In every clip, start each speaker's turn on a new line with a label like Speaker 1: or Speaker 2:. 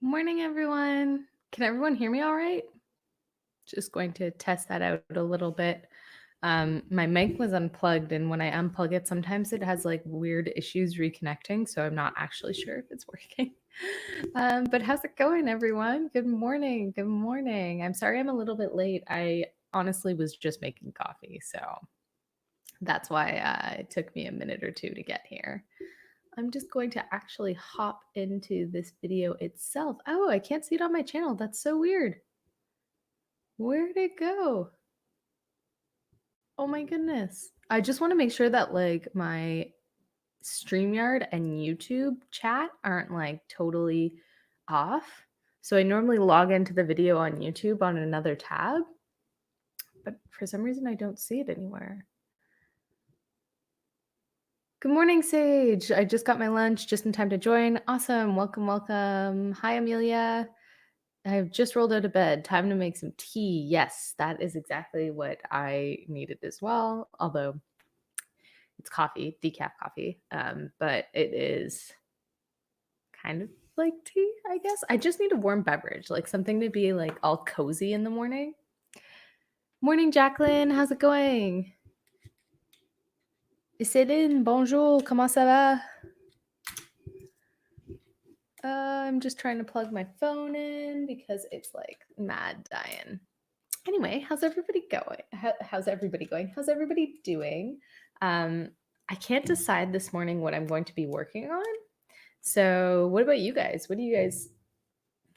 Speaker 1: Morning, everyone. Can everyone hear me all right? Just going to test that out a little bit. My mic was unplugged, and when I unplug it, sometimes it has like weird issues reconnecting, so I'm not actually sure if it's working. But how's it going, everyone? Good morning. Good morning. I'm sorry I'm a little bit late. I honestly was just making coffee, so that's why it took me a minute or two to get here. I'm just going to actually hop into this video itself. Oh, I can't see it on my channel. That's so weird. Where'd it go? Oh my goodness. I just want to make sure that like my StreamYard and YouTube chat aren't like totally off. So I normally log into the video on YouTube on another tab, but for some reason I don't see it anywhere. Good morning, Sage. I just got my lunch just in time to join. Awesome. Welcome, welcome. Hi, Amelia. I've just rolled out of bed. Time to make some tea. Yes, that is exactly what I needed as well. Although it's coffee, decaf coffee, but it is kind of like tea, I guess. I just need a warm beverage, like something to be like all cozy in the morning. Morning, Jacqueline. How's it going? Céline, bonjour. Comment ça va? I'm just trying to plug my phone in because it's like mad dying. Anyway, how's everybody going? How's everybody going? How's everybody doing? I can't decide this morning what I'm going to be working on. So, what about you guys? What do you guys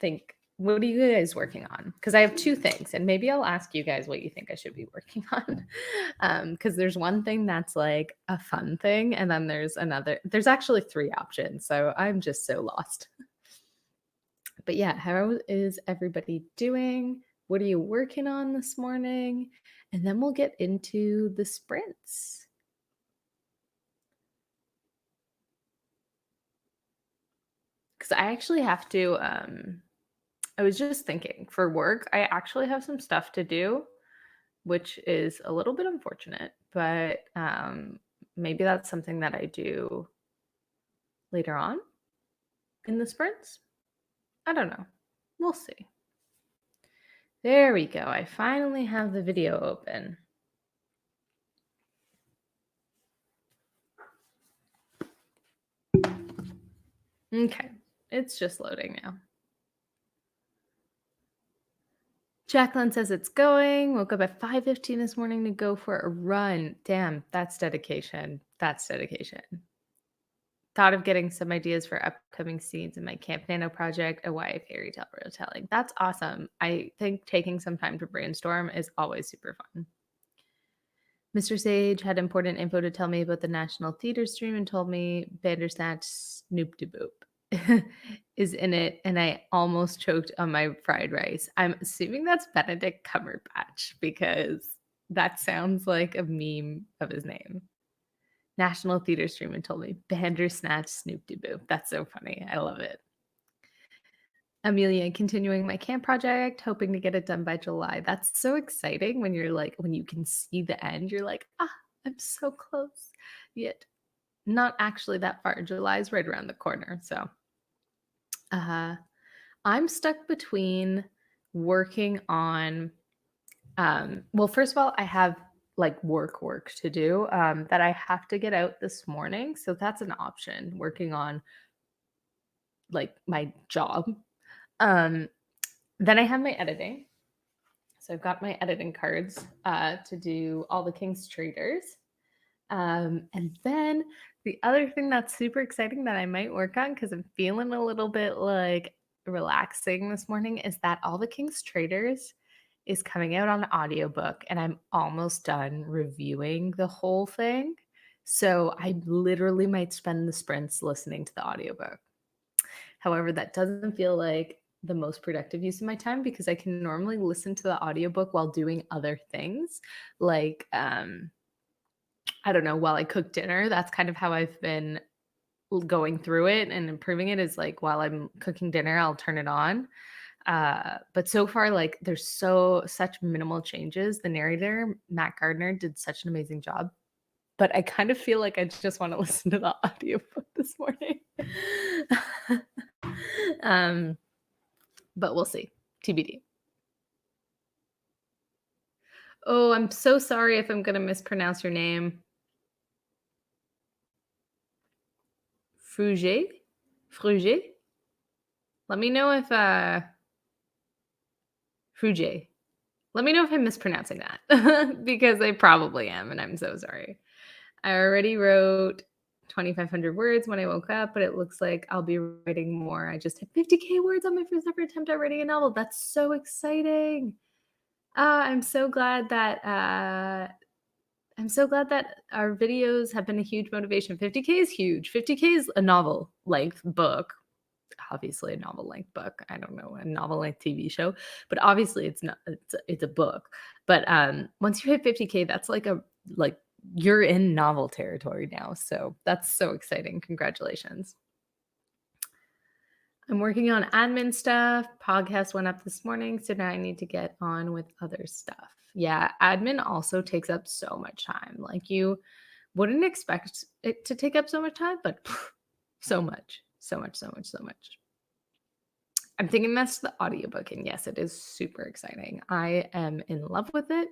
Speaker 1: think? What are you guys working on? Because I have two things, and maybe I'll ask you guys what you think I should be working on. Because there's one thing that's like a fun thing, and then there's another. There's actually three options. So I'm just so lost. But yeah, how is everybody doing? What are you working on this morning? And then we'll get into the sprints. Because I actually have to, I was just thinking for work, I actually have some stuff to do, which is a little bit unfortunate, but maybe that's something that I do later on in the sprints. I don't know. We'll see. There we go. I finally have the video open. Okay, it's just loading now. Jacqueline says it's going. Woke up at 5:15 this morning to go for a run. Damn, that's dedication. That's dedication. Thought of getting some ideas for upcoming scenes in my Camp Nano project, a YA fairy tale retelling. That's awesome. I think taking some time to brainstorm is always super fun. Mr. Sage had important info to tell me about the National Theater stream and told me Bandersnatch Snoop de Boop is in it, and I almost choked on my fried rice. I'm assuming that's Benedict Cumberbatch because that sounds like a meme of his name. National Theater stream and told me Bandersnatch Snoop de Boop. That's so funny. I love it. Amelia, continuing my camp project, hoping to get it done by July. That's so exciting when you're like, when you can see the end, you're like, I'm so close. Yet not actually that far. July is right around the corner. So I'm stuck between working on, well, first of all, I have like work to do that I have to get out this morning. So that's an option, working on like my job. Then I have my editing. So I've got my editing cards to do all the King's Traders. And then the other thing that's super exciting that I might work on because I'm feeling a little bit like relaxing this morning is that All the King's Traders is coming out on audiobook and I'm almost done reviewing the whole thing. So I literally might spend the sprints listening to the audiobook. However, that doesn't feel like the most productive use of my time because I can normally listen to the audiobook while doing other things. Like, I don't know, while I cook dinner. That's kind of how I've been going through it and improving it is like while I'm cooking dinner, I'll turn it on. But so far, like there's such minimal changes. The narrator, Matt Gardner, did such an amazing job. But I kind of feel like I just want to listen to the audiobook this morning. but we'll see. TBD. Oh, I'm so sorry if I'm gonna mispronounce your name. Fruget? Fruget? Let me know if, Fruget. Let me know if I'm mispronouncing that because I probably am, and I'm so sorry. I already wrote 2,500 words when I woke up, but it looks like I'll be writing more. I just hit 50K words on my first ever attempt at writing a novel. That's so exciting. I'm so glad that our videos have been a huge motivation. 50K is huge. 50K is a novel length book. Obviously a novel length book. I don't know, a novel length TV show, but obviously it's not it's a book. But once you hit 50K, that's like you're in novel territory now. So that's so exciting. Congratulations. I'm working on admin stuff. Podcast went up this morning, so now I need to get on with other stuff. Yeah, admin also takes up so much time. Like you wouldn't expect it to take up so much time, but so much, so much, so much, so much. I'm thinking that's the audiobook, and yes, it is super exciting. I am in love with it.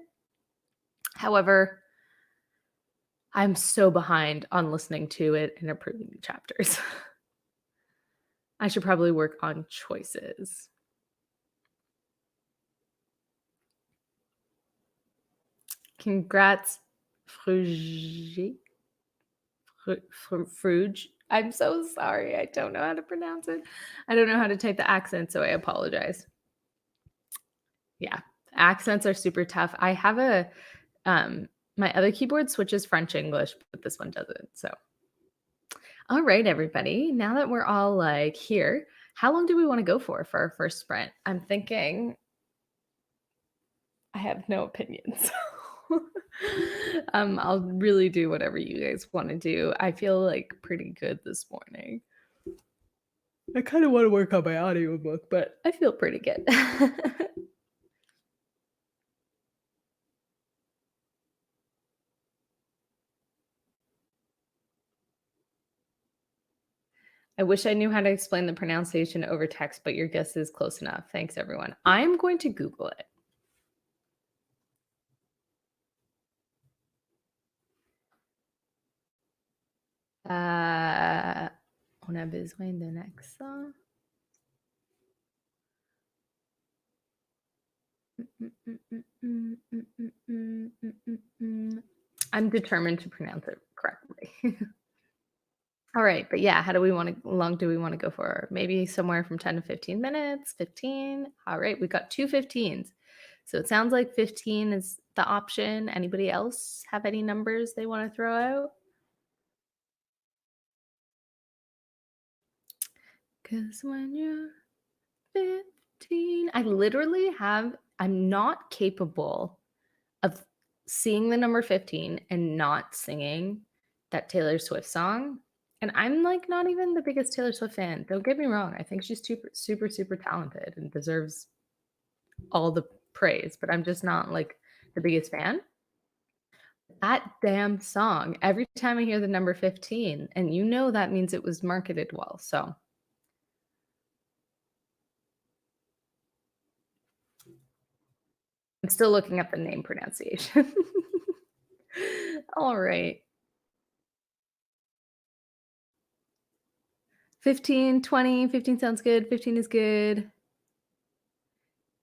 Speaker 1: However, I'm so behind on listening to it and approving the chapters. I should probably work on choices. Congrats, Fruge. Fruge. I'm so sorry. I don't know how to pronounce it. I don't know how to type the accent, so I apologize. Yeah, accents are super tough. I have my other keyboard switches French English, but this one doesn't. So, all right, everybody. Now that we're all like here, how long do we want to go for our first sprint? I'm thinking I have no opinions. I'll really do whatever you guys want to do. I feel like pretty good this morning. I kind of want to work on my audiobook, but I feel pretty good. I wish I knew how to explain the pronunciation over text, but your guess is close enough. Thanks, everyone. I'm going to Google it. On a besoin d'un accent. I'm determined to pronounce it correctly. All right, but yeah, how long do we want to go for? Maybe somewhere from 10 to 15 minutes, 15. All right, we got two 15s. So it sounds like 15 is the option. Anybody else have any numbers they want to throw out? Because when you're 15, I'm not capable of seeing the number 15 and not singing that Taylor Swift song. And I'm like not even the biggest Taylor Swift fan. Don't get me wrong. I think she's super, super, super talented and deserves all the praise, but I'm just not like the biggest fan. That damn song, every time I hear the number 15, and you know that means it was marketed well. So I'm still looking up the name pronunciation. All right. 15, 20, 15 sounds good. 15 is good.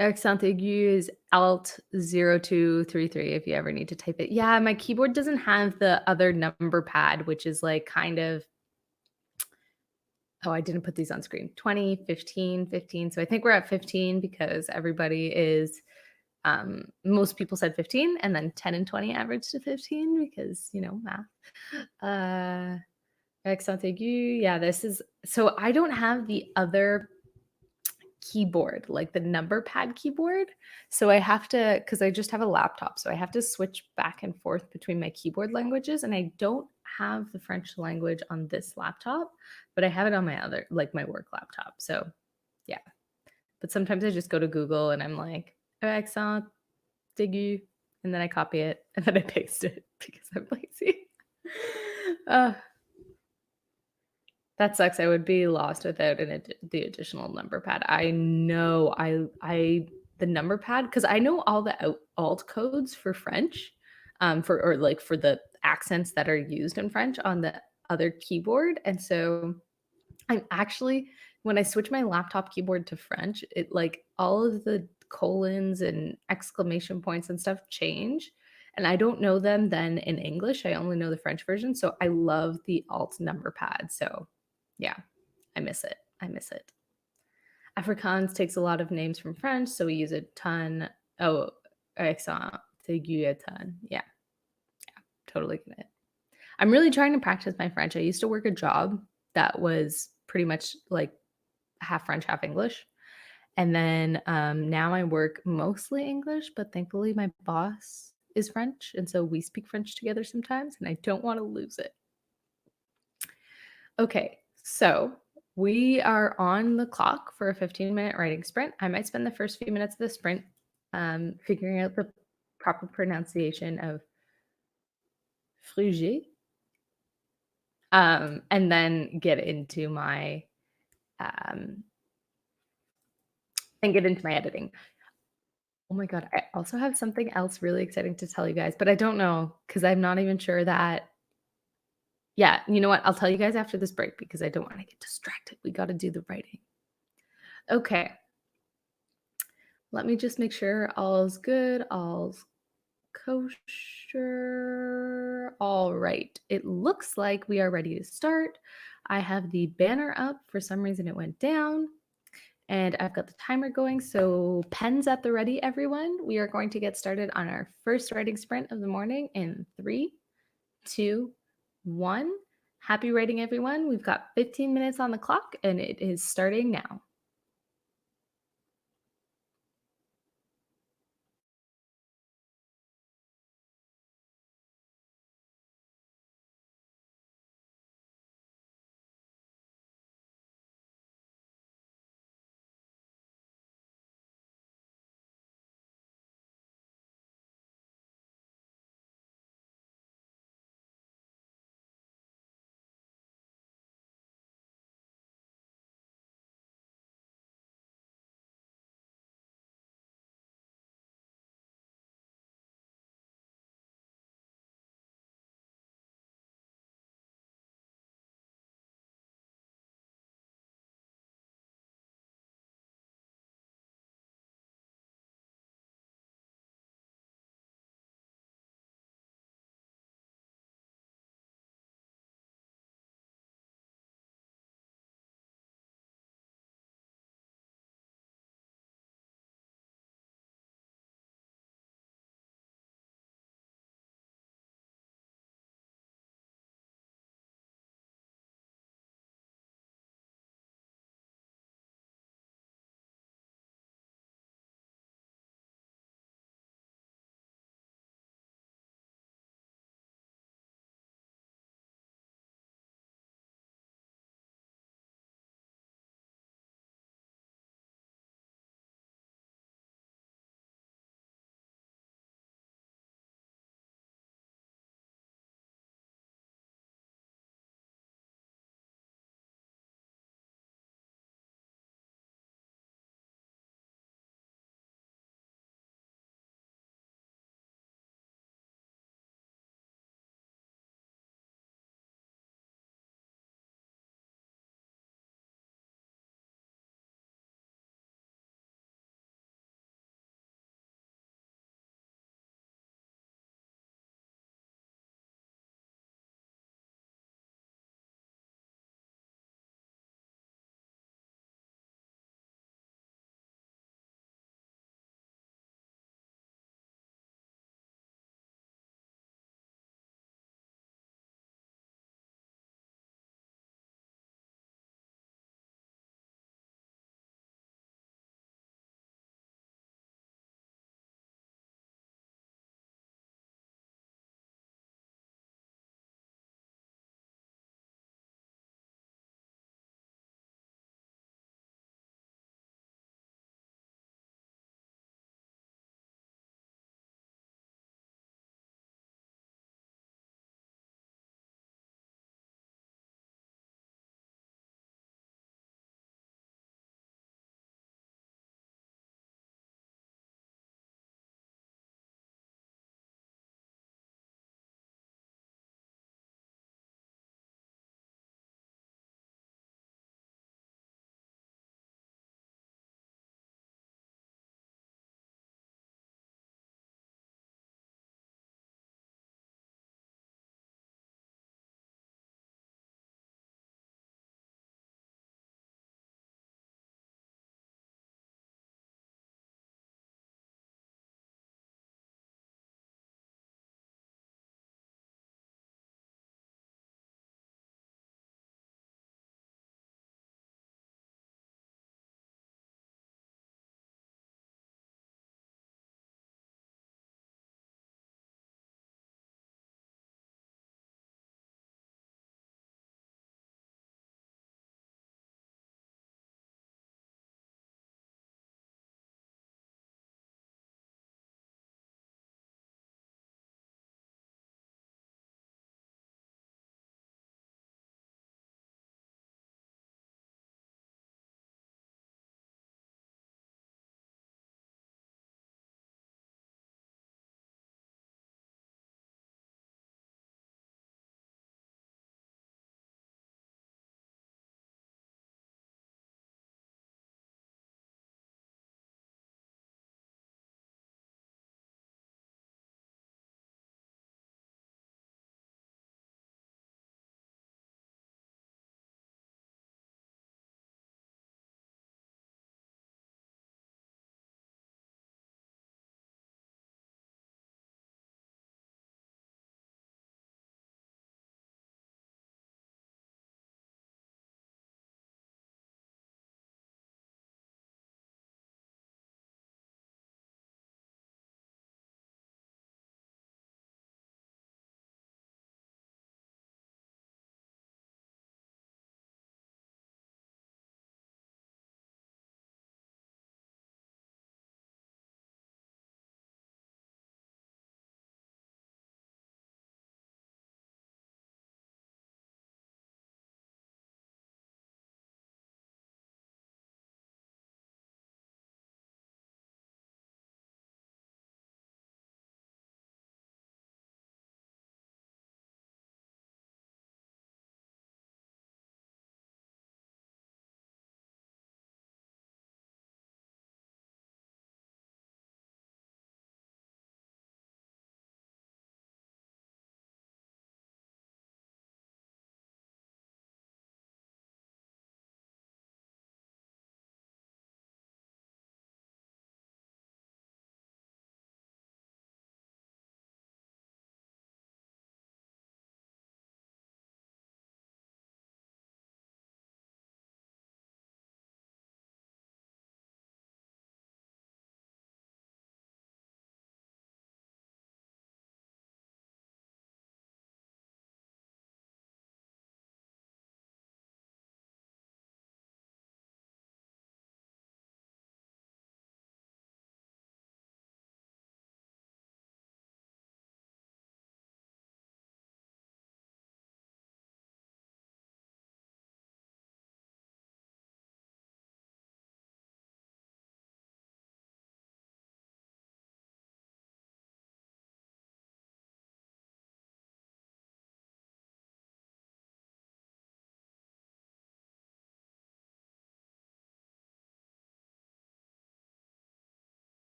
Speaker 1: Accent aigu is Alt 0233 if you ever need to type it. Yeah, my keyboard doesn't have the other number pad, which is like kind of, oh, I didn't put these on screen. 20, 15, 15. So I think we're at 15 because everybody is, most people said 15 and then 10 and 20 average to 15 because, math. Accent aigu. Yeah, so I don't have the other keyboard, like the number pad keyboard. So I have to, because I just have a laptop, so I have to switch back and forth between my keyboard languages. And I don't have the French language on this laptop, but I have it on my other, like my work laptop. So yeah. But sometimes I just go to Google and I'm like, accent aigu, and then I copy it and then I paste it because I'm lazy. uh, That sucks. I would be lost without the additional number pad. I know I the number pad because I know all the alt codes for French, for or like for the accents that are used in French on the other keyboard, and so I'm actually when I switch my laptop keyboard to French, it like all of the colons and exclamation points and stuff change. And I don't know them then in English. I only know the French version. So I love the alt number pad. So yeah, I miss it. I miss it. Afrikaans takes a lot of names from French, so we use a ton. Oh, accent aigu a ton. Yeah, totally get it. I'm really trying to practice my French. I used to work a job that was pretty much like half French, half English. And then now I work mostly English, but thankfully my boss is French. And so we speak French together sometimes, and I don't want to lose it. Okay, so we are on the clock for a 15-minute writing sprint. I might spend the first few minutes of the sprint figuring out the proper pronunciation of fruger, and then get into my um, editing. Oh my god, I also have something else really exciting to tell you guys, but I don't know because I'm not even sure that. Yeah, you know what? I'll tell you guys after this break because I don't want to get distracted. We got to do the writing. Okay, let me just make sure all's good, all's kosher. All right, it looks like we are ready to start. I have the banner up. For some reason, it went down. And I've got the timer going. So, pens at the ready, everyone. We are going to get started on our first writing sprint of the morning in 3, 2, 1. Happy writing, everyone. We've got 15 minutes on the clock, and it is starting now.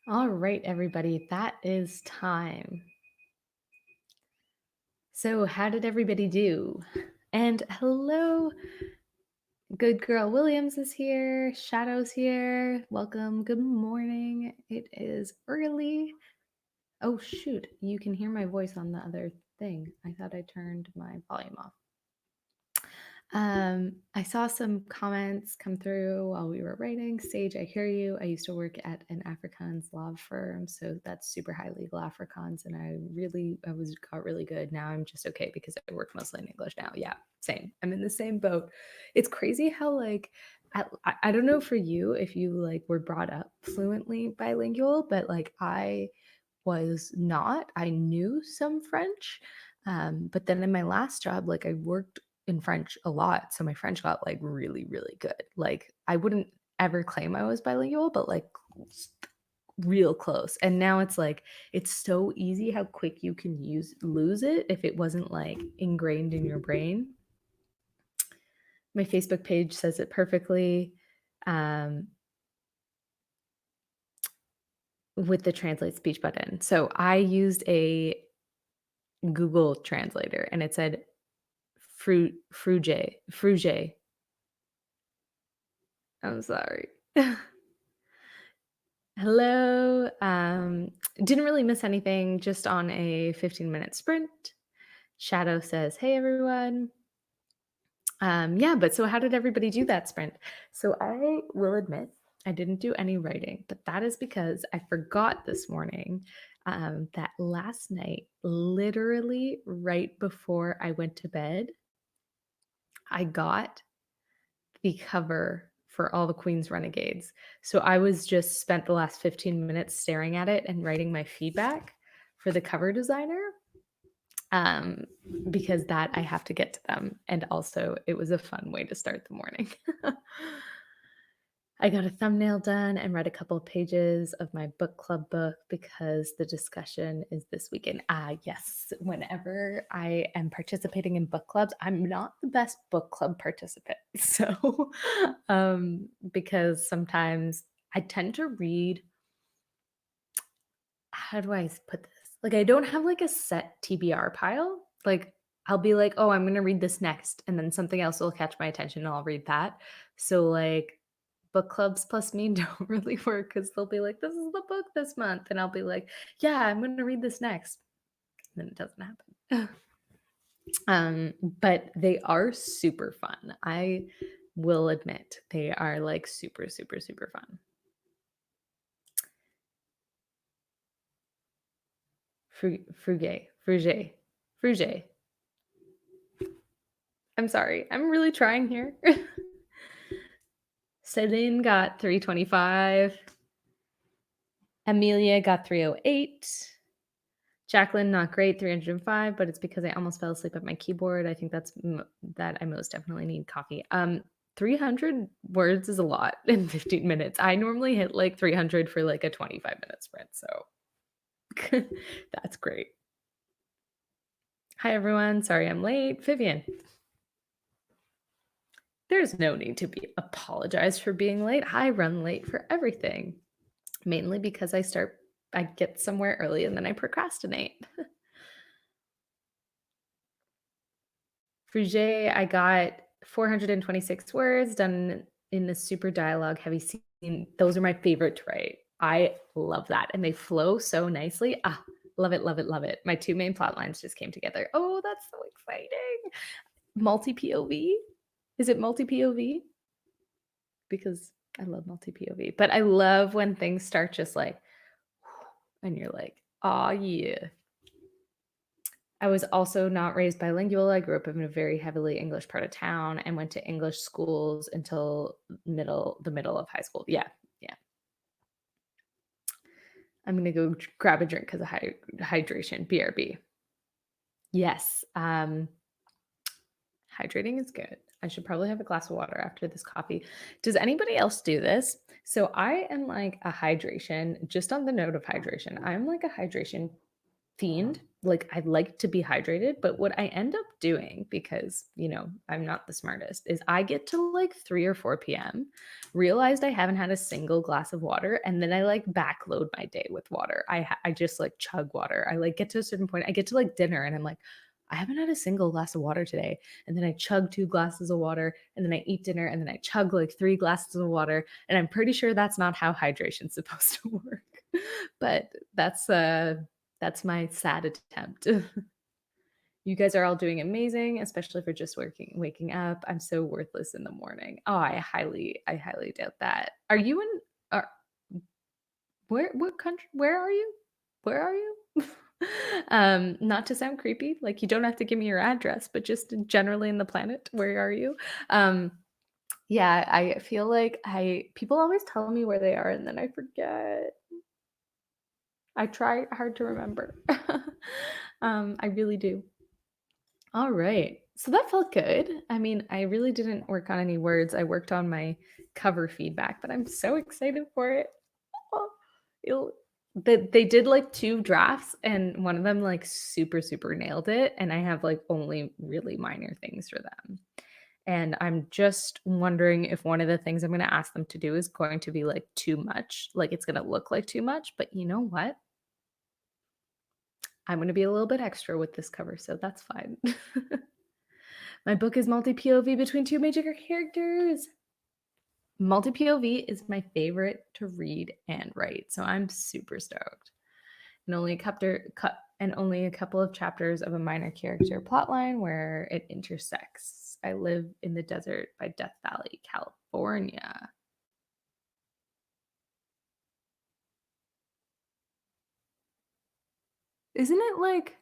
Speaker 1: All right, everybody, that is time. So, how did everybody do? And hello, good girl Williams is here. Shadow's here. Welcome. Good morning. It is early. Oh, shoot. You can hear my voice on the other thing. I thought I turned my volume off. I saw some comments come through while we were writing. Sage, I hear you. I used to work at an Afrikaans law firm, so that's super high legal Afrikaans, and I got really good. Now I'm just okay because I work mostly in English now. Yeah, same. I'm in the same boat. It's crazy how like I don't know for you if you like were brought up fluently bilingual, but like I was not. I knew some French. But then in my last job, like I worked in French a lot. So my French got like really, really good. Like I wouldn't ever claim I was bilingual, but like real close. And now it's like it's so easy how quick you can lose it if it wasn't like ingrained in your brain. My Facebook page says it perfectly. With the translate speech button. So I used a Google translator and it said fruge. I'm sorry. Hello. Didn't really miss anything, just on a 15-minute sprint. Shadow says, hey, everyone. Yeah, but so how did everybody do that sprint? So I will admit I didn't do any writing, but that is because I forgot this morning that last night, literally right before I went to bed, I got the cover for all the Queen's Renegades. So I was just spent the last 15 minutes staring at it and writing my feedback for the cover designer um, because that I have to get to them. And also, it was a fun way to start the morning. I got a thumbnail done and read a couple of pages of my book club book because the discussion is this weekend. Yes, whenever I am participating in book clubs, I'm not the best book club participant. So, because sometimes I tend to read, how do I put this? Like, I don't have like a set TBR pile. Like, I'll be like, oh, I'm going to read this next. And then something else will catch my attention and I'll read that. So, like, book clubs plus me don't really work because they'll be like, this is the book this month. And I'll be like, yeah, I'm going to read this next. And then it doesn't happen. But they are super fun. I will admit they are like super, super, super fun. Fruge. I'm sorry. I'm really trying here. Celine got 325. Amelia got 308. Jacqueline, not great, 305, but it's because I almost fell asleep at my keyboard. I think that I most definitely need coffee. 300 words is a lot in 15 minutes. I normally hit like 300 for like a 25-minute sprint, so that's great. Hi, everyone. Sorry I'm late. Vivian. There's no need to apologize for being late. I run late for everything, mainly because I get somewhere early and then I procrastinate. Fruge, I got 426 words done in a super dialogue heavy scene. Those are my favorite to write. I love that. And they flow so nicely. Love it, love it, love it. My two main plot lines just came together. Oh, that's so exciting. Multi POV? Is it multi POV? Because I love multi POV. But I love when things start just like, and you're like, oh, yeah. I was also not raised bilingual. I grew up in a very heavily English part of town and went to English schools until the middle of high school. Yeah. I'm going to go grab a drink because of hydration. BRB. Yes. Hydrating is good. I should probably have a glass of water after this coffee. Does anybody else do this? So I am like a hydration, just on the note of hydration, I'm like a hydration fiend. Like, I like to be hydrated, but what I end up doing, because, I'm not the smartest, is I get to like 3 or 4 p.m., realized I haven't had a single glass of water, and then I like backload my day with water. I just like chug water. I like get to a certain point, I get to like dinner, and I'm like, I haven't had a single glass of water today. And then I chug 2 glasses of water, and then I eat dinner, and then I chug like 3 glasses of water. And I'm pretty sure that's not how hydration's supposed to work. But that's my sad attempt. You guys are all doing amazing, especially for just waking up. I'm so worthless in the morning. Oh, I highly doubt that. Are you in are where what country? Where are you? Where are you? Not to sound creepy, like you don't have to give me your address, but just generally in the planet, where are you? Um, yeah, I feel like I people always tell me where they are and then I forget. I try hard to remember. I really do. All right. So that felt good. I mean, I really didn't work on any words. I worked on my cover feedback, but I'm so excited for it. Oh, it'll, they did like 2 drafts, and one of them like super, super nailed it. And I have like only really minor things for them. And I'm just wondering if one of the things I'm going to ask them to do is going to be like too much. Like it's going to look like too much. But you know what? I'm going to be a little bit extra with this cover, so that's fine. My book is multi POV between 2 major characters. Multi POV is my favorite to read and write, so I'm super stoked. And only a couple of chapters of a minor character plotline where it intersects. I live in the desert by Death Valley, California. Isn't it like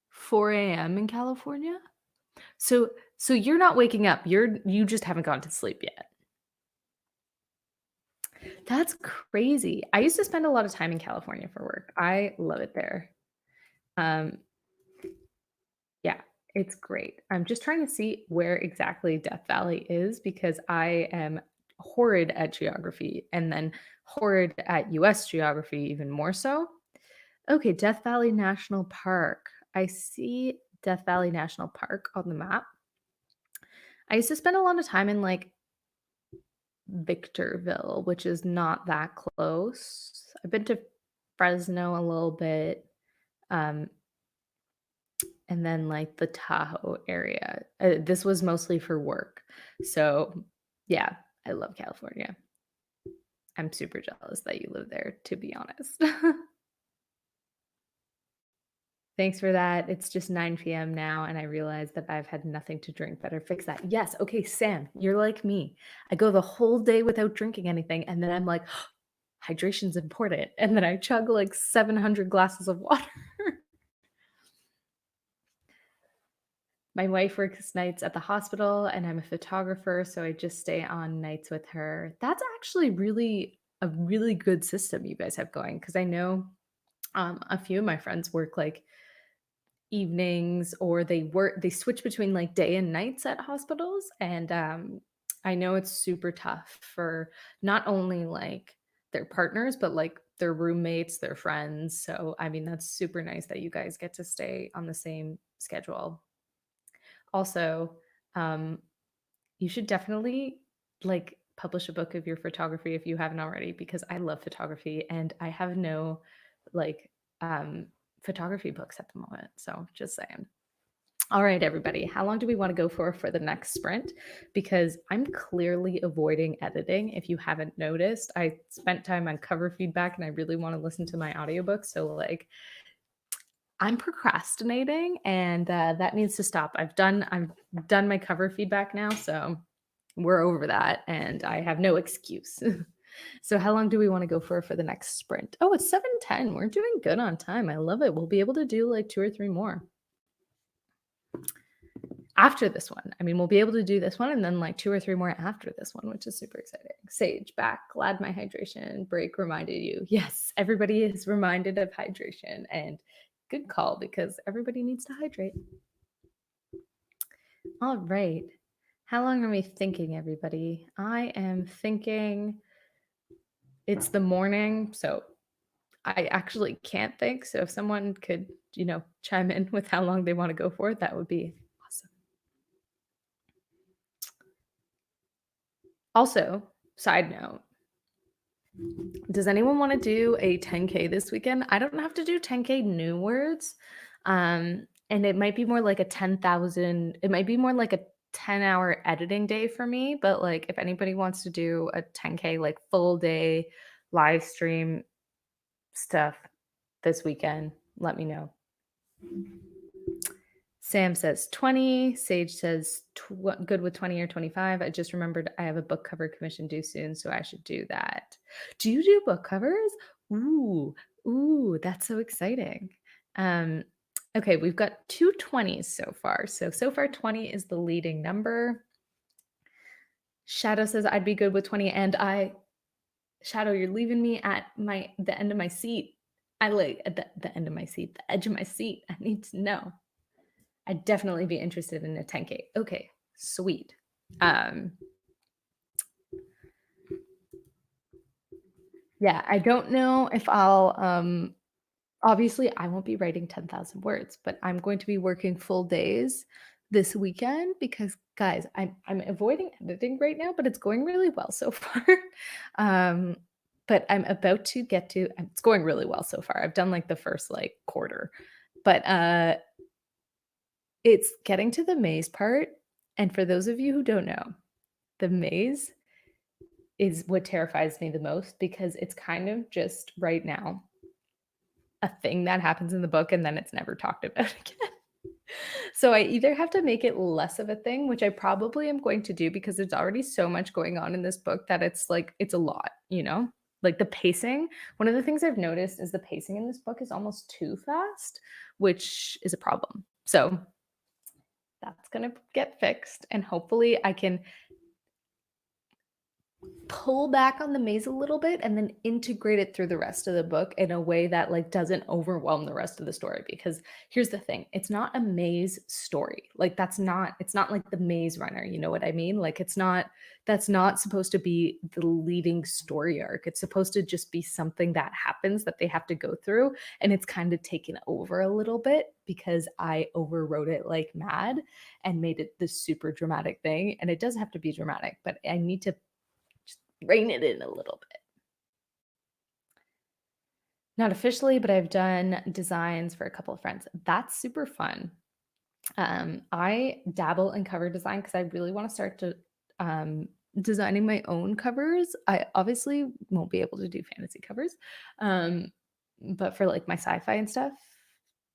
Speaker 1: 4 a.m. in California? So so you're not waking up. You just haven't gone to sleep yet. That's crazy. I used to spend a lot of time in California for work. I love it there. Um, yeah, it's great. I'm just trying to see where exactly Death Valley is because I am horrid at geography and then horrid at US geography even more so. Okay, Death Valley National Park. I see Death Valley National Park on the map. I used to spend a lot of time in like Victorville, which is not that close. I've been to Fresno a little bit, um, and then like the Tahoe area. This was mostly for work. So, yeah, I love California. I'm super jealous that you live there, to be honest. Thanks for that. It's just 9 p.m. now, and I realize that I've had nothing to drink. Better fix that. Yes. Okay, Sam, you're like me. I go the whole day without drinking anything, and then I'm like, hydration's important. And then I chug like 700 glasses of water. My wife works nights at the hospital, and I'm a photographer, so I just stay on nights with her. That's actually really a really good system you guys have going because I know a few of my friends work like evenings or they switch between like day and nights at hospitals, and I know it's super tough for not only like their partners but like their roommates, their friends. So I mean that's super nice that you guys get to stay on the same schedule. Also, um you should definitely like publish a book of your photography if you haven't already, because I love photography and I have no like um photography books at the moment. So just saying. All right, everybody, how long do we want to go for the next sprint? Because I'm clearly avoiding editing. If you haven't noticed, I spent time on cover feedback and I really want to listen to my audiobooks. So like I'm procrastinating and that needs to stop. I've done my cover feedback now, so we're over that and I have no excuse. So how long do we want to go for the next sprint? Oh, it's 7:10. We're doing good on time. I love it. We'll be able to do like 2 or 3 more after this one. I mean, we'll be able to do this one and then like 2 or 3 more after this one, which is super exciting. Sage back. Glad my hydration break reminded you. Yes, everybody is reminded of hydration, and good call because everybody needs to hydrate. All right. How long are we thinking, everybody? I am thinking it's the morning, so I actually can't think, so if someone could, chime in with how long they wanna go for, that would be awesome. Also, side note, does anyone wanna do a 10K this weekend? I don't have to do 10K new words, and it might be more like a 10,000 it might be more like a 10-hour editing day for me, but, like, if anybody wants to do a 10K, like, full day live stream stuff this weekend, let me know. Sam says 20. Sage says good with 20 or 25. I just remembered I have a book cover commission due soon, so I should do that. Do you do book covers? Ooh, ooh, that's so exciting. Um, okay, we've got two 20s so far. So far 20 is the leading number. Shadow says I'd be good with 20, and Shadow, you're leaving me at the end of my seat. I like at the end of my seat, the edge of my seat. I need to know. I'd definitely be interested in a 10K. Okay, sweet. Um, yeah, I don't know if I'll obviously I won't be writing 10,000 words, but I'm going to be working full days this weekend because guys, I'm avoiding editing right now, but it's going really well so far. um, but I'm about to get to it's going really well so far. I've done like the first like quarter. But it's getting to the maze part. And for those of you who don't know, the maze is what terrifies me the most because it's kind of just right now a thing that happens in the book and then it's never talked about again. So I either have to make it less of a thing, which I probably am going to do because there's already so much going on in this book that it's like it's a lot, you know? Like the pacing, one of the things I've noticed is the pacing in this book is almost too fast, which is a problem. So that's going to get fixed and hopefully I can pull back on the maze a little bit and then integrate it through the rest of the book in a way that like doesn't overwhelm the rest of the story because here's the thing, it's not a maze story. Like it's not like the Maze Runner, you know what I mean? Like that's not supposed to be the leading story arc. It's supposed to just be something that happens that they have to go through and it's kind of taken over a little bit because I overwrote it like mad and made it this super dramatic thing and it does have to be dramatic, but I need to rein it in a little bit. Not officially, but I've done designs for a couple of friends. That's super fun. I dabble in cover design because I really want to start to designing my own covers. I obviously won't be able to do fantasy covers, um, but for like my sci-fi and stuff,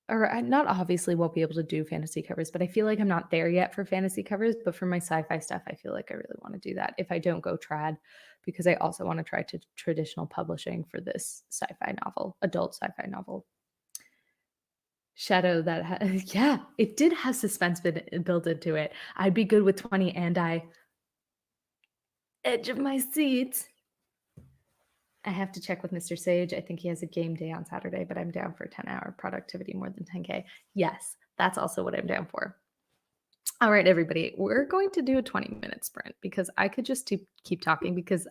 Speaker 1: or I not obviously won't be able to do fantasy covers, but I feel like I'm not there yet for fantasy covers. But for my sci-fi stuff, I feel like I really want to do that if I don't go trad, because I also want to try to traditional publishing for this sci-fi novel, adult sci-fi novel. Shadow that yeah, it did have suspense built into it. I'd be good with 20 and I edge of my seat. I have to check with Mr. Sage. I think he has a game day on Saturday, but I'm down for 10-hour productivity more than 10K. Yes, that's also what I'm down for. All right, everybody, we're going to do a 20-minute sprint because I could just keep talking because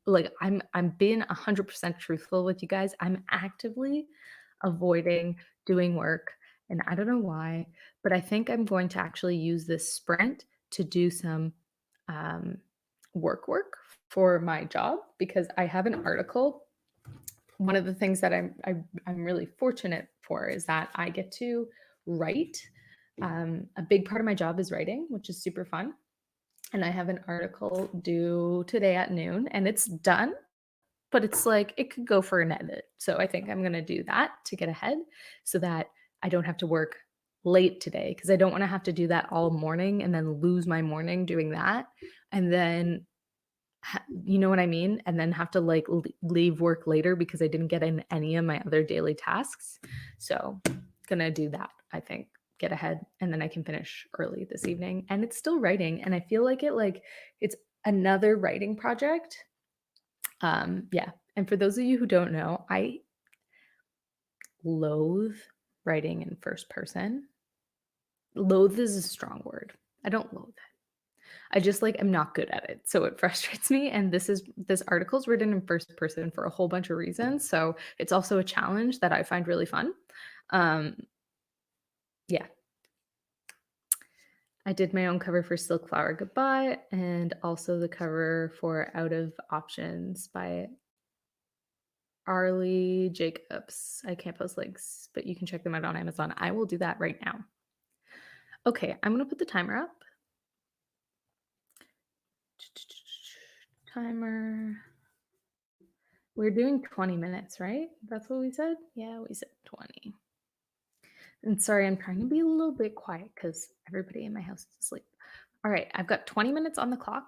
Speaker 1: like I'm being 100% truthful with you guys. I'm actively avoiding doing work and I don't know why, but I think I'm going to actually use this sprint to do some um, work for my job because I have an article. One of the things that I'm really fortunate for is that I get to write. A big part of my job is writing, which is super fun. And I have an article due today at noon, and it's done, but it's like it could go for an edit. So I think I'm going to do that to get ahead so that I don't have to work late today because I don't want to have to do that all morning and then lose my morning doing that. And then you know what I mean? And then have to like leave work later because I didn't get in any of my other daily tasks. So, gonna do that, I think. Get ahead and then I can finish early this evening. And it's still writing and I feel like it's another writing project. Yeah. And for those of you who don't know, I loathe writing in first person. Loathe is a strong word. I don't loathe it. I just, like, am not good at it, so it frustrates me, and this article's written in first person for a whole bunch of reasons, so it's also a challenge that I find really fun. Um, yeah, I did my own cover for Silk Flower Goodbye and also the cover for Out of Options by Arlie Jacobs. I can't post links, but you can check them out on Amazon. I will do that right now. Okay, I'm gonna put the timer up. Timer. We're doing 20 minutes, right? That's what we said? Yeah, we said 20. And sorry, I'm trying to be a little bit quiet because everybody in my house is asleep. All right, I've got 20 minutes on the clock.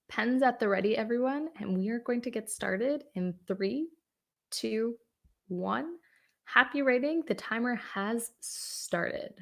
Speaker 1: Pens at the ready, everyone. And we are going to get started in three, two, one. Happy writing. The timer has started.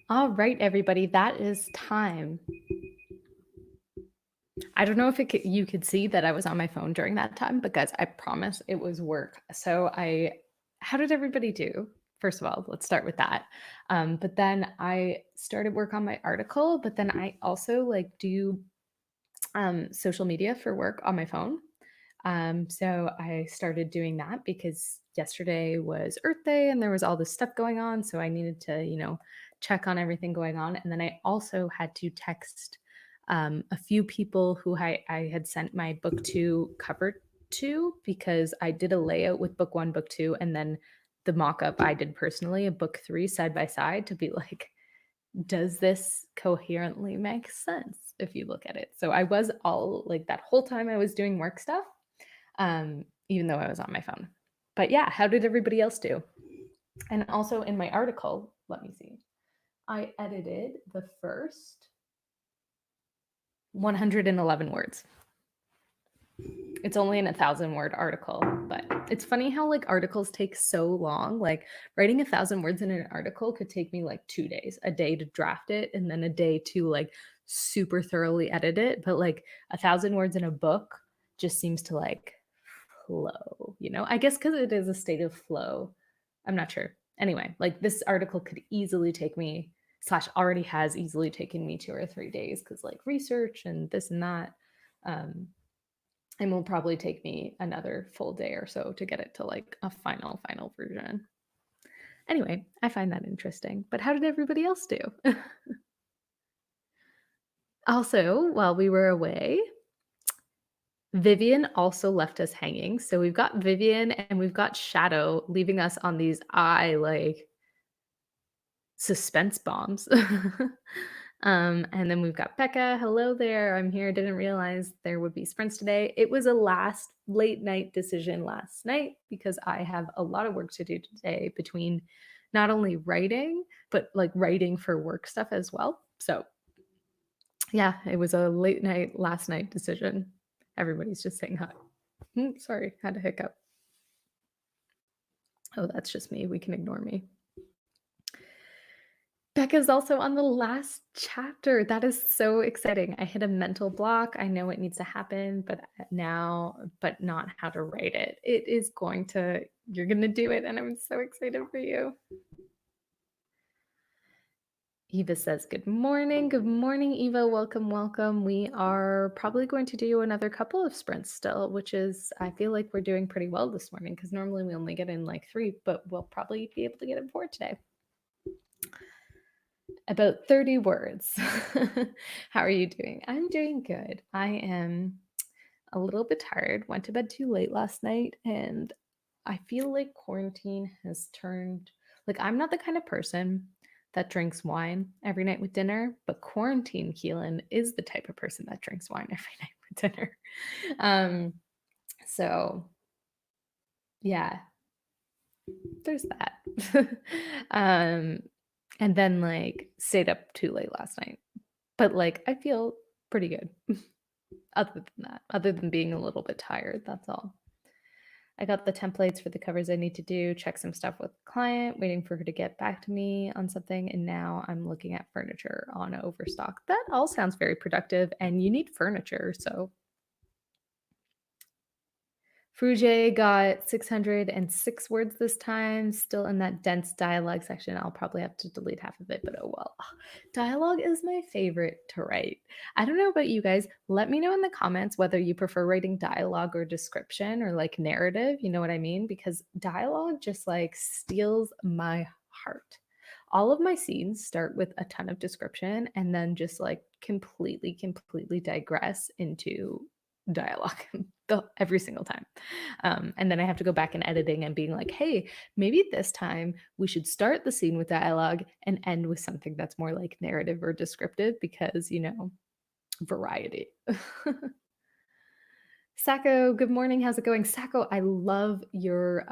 Speaker 1: All right, everybody, that is time. I don't know if you could see that I was on my phone during that time, but guys, I promise it was work. How did everybody do? First of all, let's start with that. But then I started work on my article, but then I also like do social media for work on my phone. So I started doing that because yesterday was Earth Day and there was all this stuff going on. So I needed to, check on everything going on. And then I also had to text a few people who I had sent my book two cover to because I did a layout with book one, book two, and then the mock up I did personally, a book three side by side to be like, does this coherently make sense if you look at it? So I was all like that whole time I was doing work stuff, even though I was on my phone. But yeah, how did everybody else do? And also in my article, let me see, I edited the first 111 words. It's only an 1,000-word article, but it's funny how like articles take so long. Like writing 1,000 words in an article could take me like 2 days, a day to draft it, and then a day to like super thoroughly edit it. But like 1,000 words in a book just seems to like flow. I guess because it is a state of flow. I'm not sure. Anyway, like this article could easily take me, slash already has easily taken me 2 or 3 days because like research and this and that. And will probably take me another full day or so to get it to like a final version. Anyway, I find that interesting. But how did everybody else do? Also, while we were away, Vivian also left us hanging. So we've got Vivian and we've got Shadow leaving us on these like suspense bombs. And then we've got Becca. Hello there. I'm here. Didn't realize there would be sprints today. It was a last late night decision last night because I have a lot of work to do today between not only writing, but like writing for work stuff as well. So yeah, it was a late night last night decision. Everybody's just saying hi. Sorry, had a hiccup. Oh, that's just me. We can ignore me. Becca's also on the last chapter. That is so exciting. I hit a mental block. I know it needs to happen, but not how to write it. You're going to do it, and I'm so excited for you. Eva says, good morning. Good morning, Eva. Welcome, welcome. We are probably going to do another couple of sprints still, which is, I feel like we're doing pretty well this morning because normally we only get in like 3, but we'll probably be able to get in 4 today. About 30 words. How are you doing? I'm doing good. I am a little bit tired. Went to bed too late last night, and I feel like quarantine has turned, like, I'm not the kind of person that drinks wine every night with dinner, but quarantine Keelan is the type of person that drinks wine every night with dinner. So yeah, there's that. And then like stayed up too late last night. But like I feel pretty good. Other than that, other than being a little bit tired, that's all. I got the templates for the covers I need to do, check some stuff with the client, waiting for her to get back to me on something, and now I'm looking at furniture on Overstock. That all sounds very productive, and you need furniture, so Fruge got 606 words this time, still in that dense dialogue section. I'll probably have to delete half of it, but oh well. Dialogue is my favorite to write. I don't know about you guys. Let me know in the comments whether you prefer writing dialogue or description or like narrative. You know what I mean? Because dialogue just like steals my heart. All of my scenes start with a ton of description and then just like completely digress into dialogue every single time. And then I have to go back in editing and being like, hey, maybe this time we should start the scene with dialogue and end with something that's more like narrative or descriptive because, variety. Sacco, good morning. How's it going? Sacco, I love your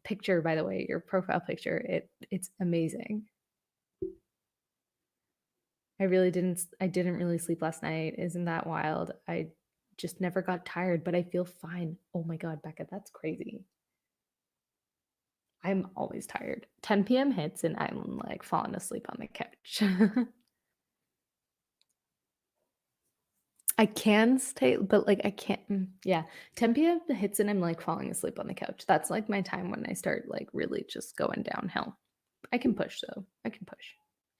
Speaker 1: picture, by the way, your profile picture. It's amazing. I didn't really sleep last night. Isn't that wild? I just never got tired, but I feel fine. Oh my God, Becca, that's crazy. I'm always tired. 10 PM hits and I'm, like, falling asleep on the couch. I can stay, but, like, I can't yeah. 10 PM hits and I'm, like, falling asleep on the couch. That's, like, my time when I start, like, really just going downhill. I can push, though. I can push.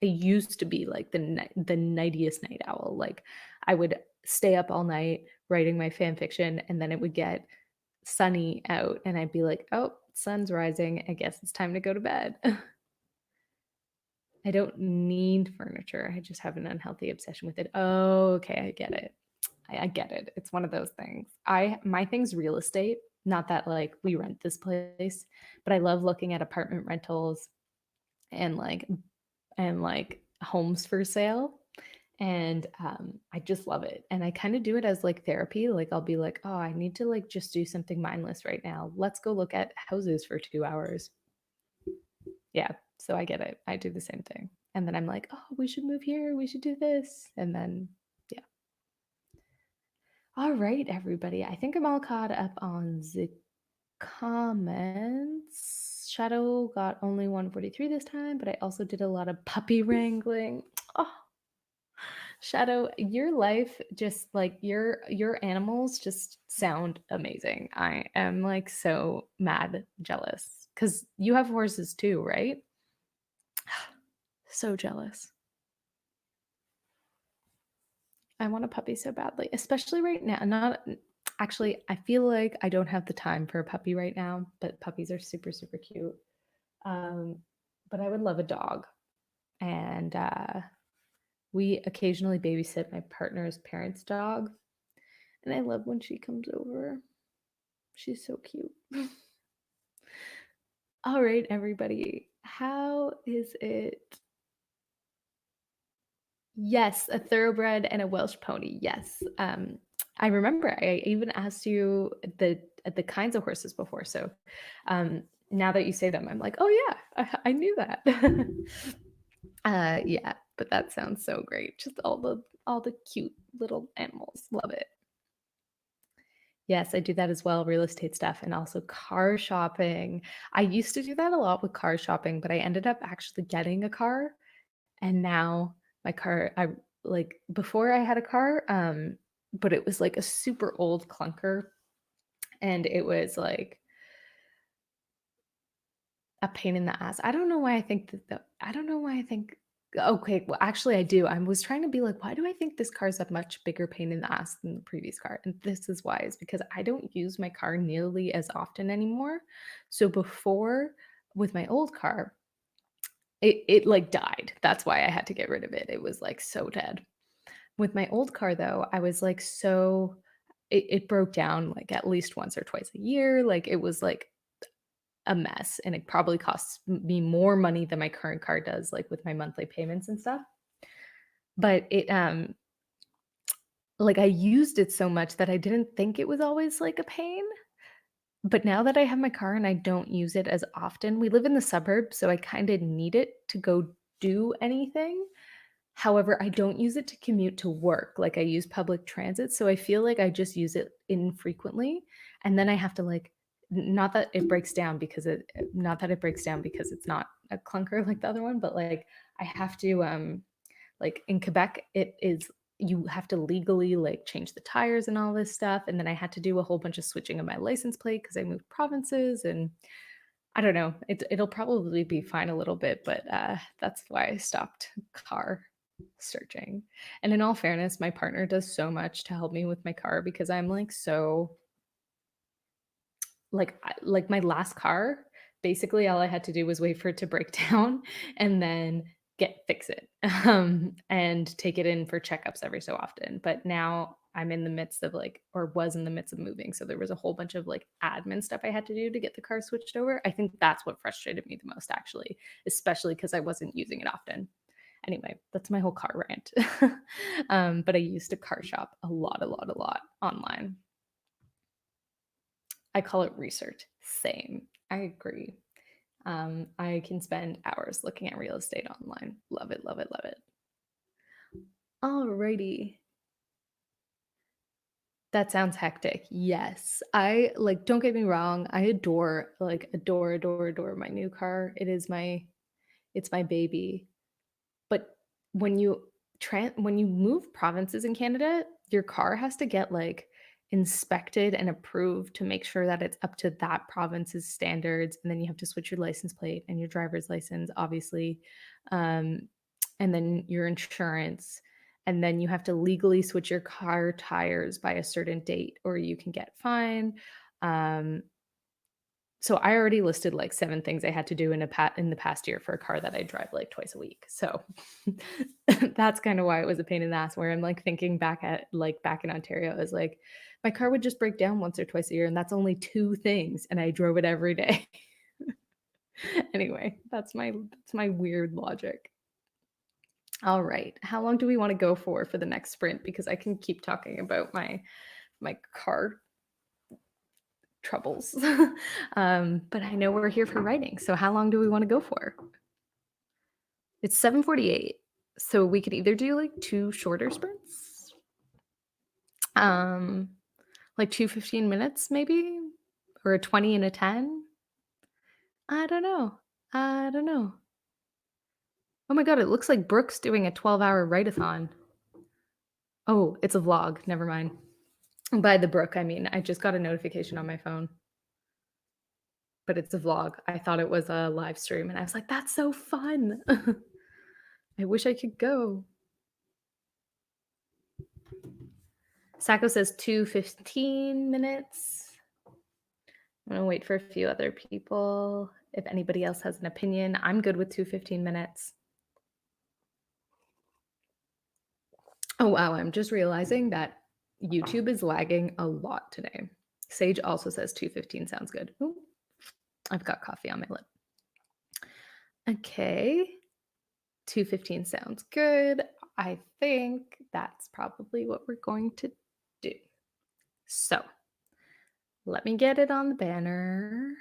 Speaker 1: I used to be, like, the nightiest night owl, like, I would stay up all night writing my fan fiction, and then it would get sunny out, and I'd be like, "Oh, sun's rising. I guess it's time to go to bed." I don't need furniture. I just have an unhealthy obsession with it. Oh, okay, I get it. I get it. It's one of those things. I my thing's real estate. Not that like we rent this place, but I love looking at apartment rentals and like homes for sale. And I just love it. And I kind of do it as like therapy. Like I'll be like, oh, I need to like just do something mindless right now. Let's go look at houses for 2 hours. Yeah, so I get it. I do the same thing. And then I'm like, "Oh, we should move here. We should do this." And then, yeah. All right, everybody. I think I'm all caught up on the comments. Shadow got only 143 this time, but I also did a lot of puppy wrangling. Oh, Shadow, your life just like your animals just sound amazing. I am like so mad jealous because you have horses too, right? So jealous. I want a puppy so badly, especially right now. Not actually, I feel like I don't have the time for a puppy right now, but puppies are super, super cute. Um, but I would love a dog. And we occasionally babysit my partner's parents' dog. And I love when she comes over. She's so cute. All right, everybody. How is it? Yes, a thoroughbred and a Welsh pony. Yes. I remember I even asked you the kinds of horses before. So now that you say them, I'm like, oh yeah, I knew that. Yeah, but that sounds so great. Just all the cute little animals. Love it. Yes, I do that as well, real estate stuff and also car shopping. I used to do that a lot with car shopping, but I ended up actually getting a car. And now my car, I like before I had a car, but it was like a super old clunker. And it was like a pain in the ass. I don't know why I think I don't know why I think, okay, well, actually, I do. I was trying to be like, why do I think this car's a much bigger pain in the ass than the previous car? And this is why, is because I don't use my car nearly as often anymore. So before, with my old car, it like died. That's why I had to get rid of it. It was like so dead. With my old car though, I was like it broke down like at least once or twice a year. Like it was like a mess and it probably costs me more money than my current car does, like with my monthly payments and stuff. But it like I used it so much that I didn't think it was always like a pain. But now that I have my car and I don't use it as often, we live in the suburbs, so I kind of need it to go do anything. However, I don't use it to commute to work, like, I use public transit, so I feel like I just use it infrequently, and then I have to, like not that it breaks down because it's not a clunker like the other one, but, like, I have to, like, in Quebec, it is you have to legally, like, change the tires and all this stuff, and then I had to do a whole bunch of switching of my license plate because I moved provinces, and I don't know, it'll probably be fine a little bit, but, that's why I stopped car searching. And in all fairness, my partner does so much to help me with my car because I'm, like, so like, my last car, basically all I had to do was wait for it to break down and then fix it, and take it in for checkups every so often. But now I'm in the midst of, like or was in the midst of moving, so there was a whole bunch of, like, admin stuff I had to do to get the car switched over. I think that's what frustrated me the most, actually, especially because I wasn't using it often. Anyway, that's my whole car rant. But I used to car shop a lot, a lot, a lot online. I call it research. Same. I agree. I can spend hours looking at real estate online. Love it, love it, love it. Alrighty. That sounds hectic. Yes. I like, don't get me wrong, I adore, like, adore, adore, adore my new car. It's my baby. But when when you move provinces in Canada, your car has to get, like, inspected and approved to make sure that it's up to that province's standards, and then you have to switch your license plate and your driver's license, obviously, um, and then your insurance, and then you have to legally switch your car tires by a certain date or you can get fined. Um, so I already listed like 7 things I had to do in the past year for a car that I drive like twice a week. So that's kinda why it was a pain in the ass where I'm like thinking back at like back in Ontario, I was like, my car would just break down once or twice a year, and that's only 2 things, and I drove it every day. Anyway, that's my weird logic. All right. How long do we wanna go for the next sprint? Because I can keep talking about my car troubles. But I know we're here for writing, so how long do we wanna go for? It's 7:48, so we could either do, like, 2 shorter sprints, um, like 2 15 minutes maybe, or a 20 and a 10? I don't know. I don't know. Oh my god, it looks like Brooke's doing a 12-hour write-a-thon. Oh, it's a vlog, never mind. By the Brooke, I mean, I just got a notification on my phone, but it's a vlog. I thought it was a live stream, and I was like, "That's so fun." I wish I could go. Sacco says 2 15 minutes. I'm gonna wait for a few other people. If anybody else has an opinion, I'm good with 2 15 minutes. Oh, wow, I'm just realizing that YouTube is lagging a lot today. Sage also says 2:15 sounds good. Ooh, I've got coffee on my lip. Okay, 2:15 sounds good. I think that's probably what we're going to do. So, let me get it on the banner.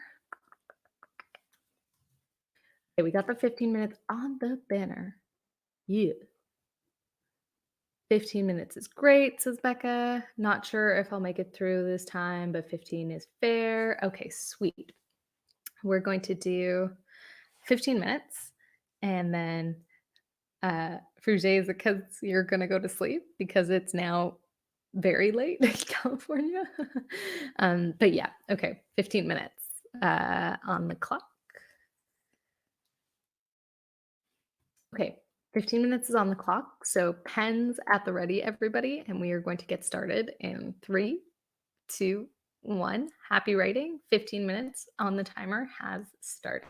Speaker 1: Okay, we got the 15 minutes on the banner. Yeah. 15 minutes is great, says Becca. Not sure if I'll make it through this time, but 15 is fair. Okay, sweet. We're going to do 15 minutes and then Fruget is because you're gonna go to sleep because it's now very late in California. But yeah, okay, 15 minutes on the clock. Okay, 15 minutes is on the clock. So pens at the ready, everybody, and we are going to get started in 3, 2, 1. Happy writing. 15 minutes on the timer has started.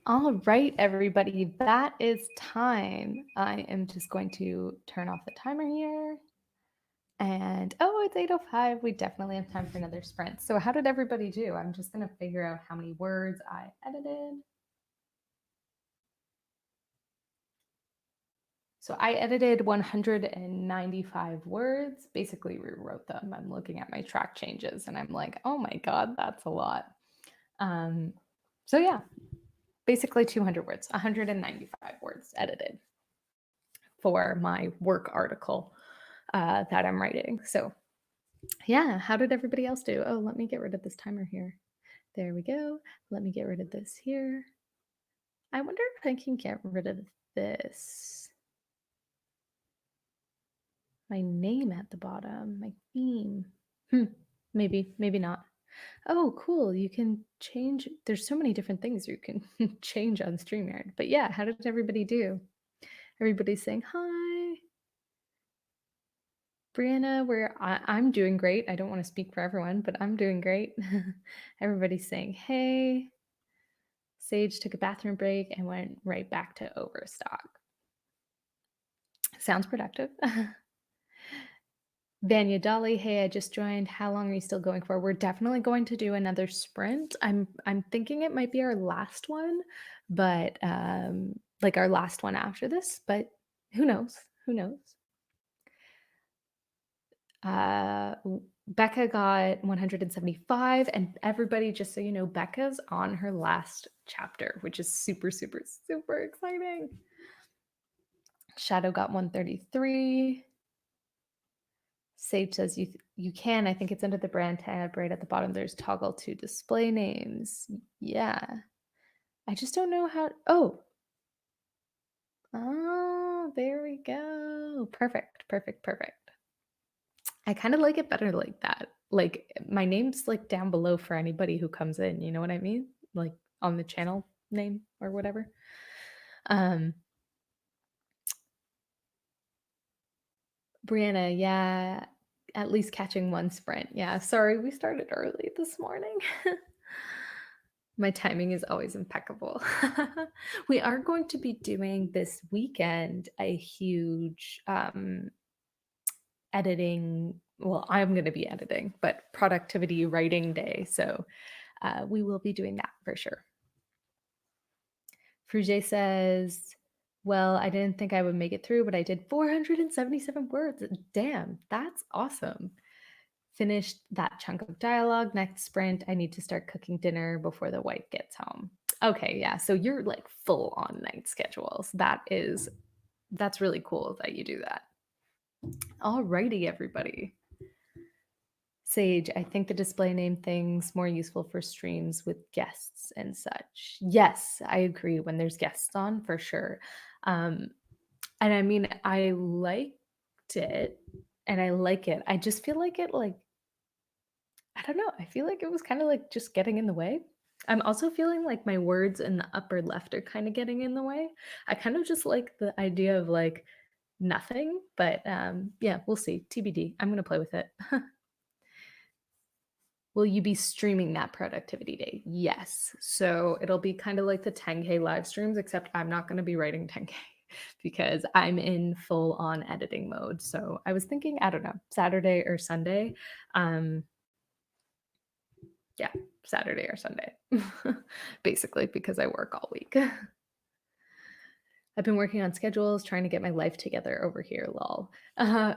Speaker 1: All right, everybody, that is time. I am just going to turn off the timer here. And oh, it's 8:05. We definitely have time for another sprint. So how did everybody do? I'm just going to figure out how many words I edited. So I edited 195 words, basically rewrote them. I'm looking at my track changes and I'm like, oh my God, that's a lot. So yeah, basically 200 words, 195 words edited for my work article that I'm writing. So yeah, how did everybody else do? Oh, let me get rid of this timer here. There we go. Let me get rid of this here. I wonder if I can get rid of this. My name at the bottom, my theme. Maybe, maybe not. Oh, cool. You can change. There's so many different things you can change on StreamYard. But yeah, how did everybody do? Everybody's saying hi. Brianna, I'm doing great. I don't want to speak for everyone, but I'm doing great. Everybody's saying hey. Sage took a bathroom break and went right back to overstock. Sounds productive. Vanya Dolly, hey, I just joined. How long are you still going for? We're definitely going to do another sprint. I'm thinking it might be our last one, but like our last one after this, but who knows? Who knows? Becca got 175, and everybody, just so you know, Becca's on her last chapter, which is super, super, super exciting. Shadow got 133. Sage says you can. I think it's under the brand tab right at the bottom. There's toggle to display names. Yeah. I just don't know how. Oh, there we go. Perfect, perfect, perfect. I kind of like it better like that. Like my name's like down below for anybody who comes in. You know what I mean? Like on the channel name or whatever. Brianna, yeah, at least catching one sprint. Yeah, sorry, we started early this morning. My timing is always impeccable. We are going to be doing this weekend a huge editing. Well, I'm going to be editing, but productivity writing day. So we will be doing that for sure. Fruge says, well, I didn't think I would make it through, but I did 477 words. Damn, that's awesome. Finished that chunk of dialogue. Next sprint, I need to start cooking dinner before the wife gets home. Okay, yeah. So you're like full on night schedules. That's really cool that you do that. Alrighty, everybody. Sage, I think the display name thing's more useful for streams with guests and such. Yes, I agree. When there's guests on, for sure. And I mean, I liked it and I like it. I just feel like I don't know. I feel like it was kind of like just getting in the way. I'm also feeling like my words in the upper left are kind of getting in the way. I kind of just like the idea of like nothing, but yeah, we'll see. TBD. I'm going to play with it. Will you be streaming that productivity day? Yes. So it'll be kind of like the 10K live streams, except I'm not going to be writing 10K because I'm in full on editing mode. So I was thinking, I don't know, Saturday or Sunday. Yeah, Saturday or Sunday, basically, because I work all week. I've been working on schedules, trying to get my life together over here, lol.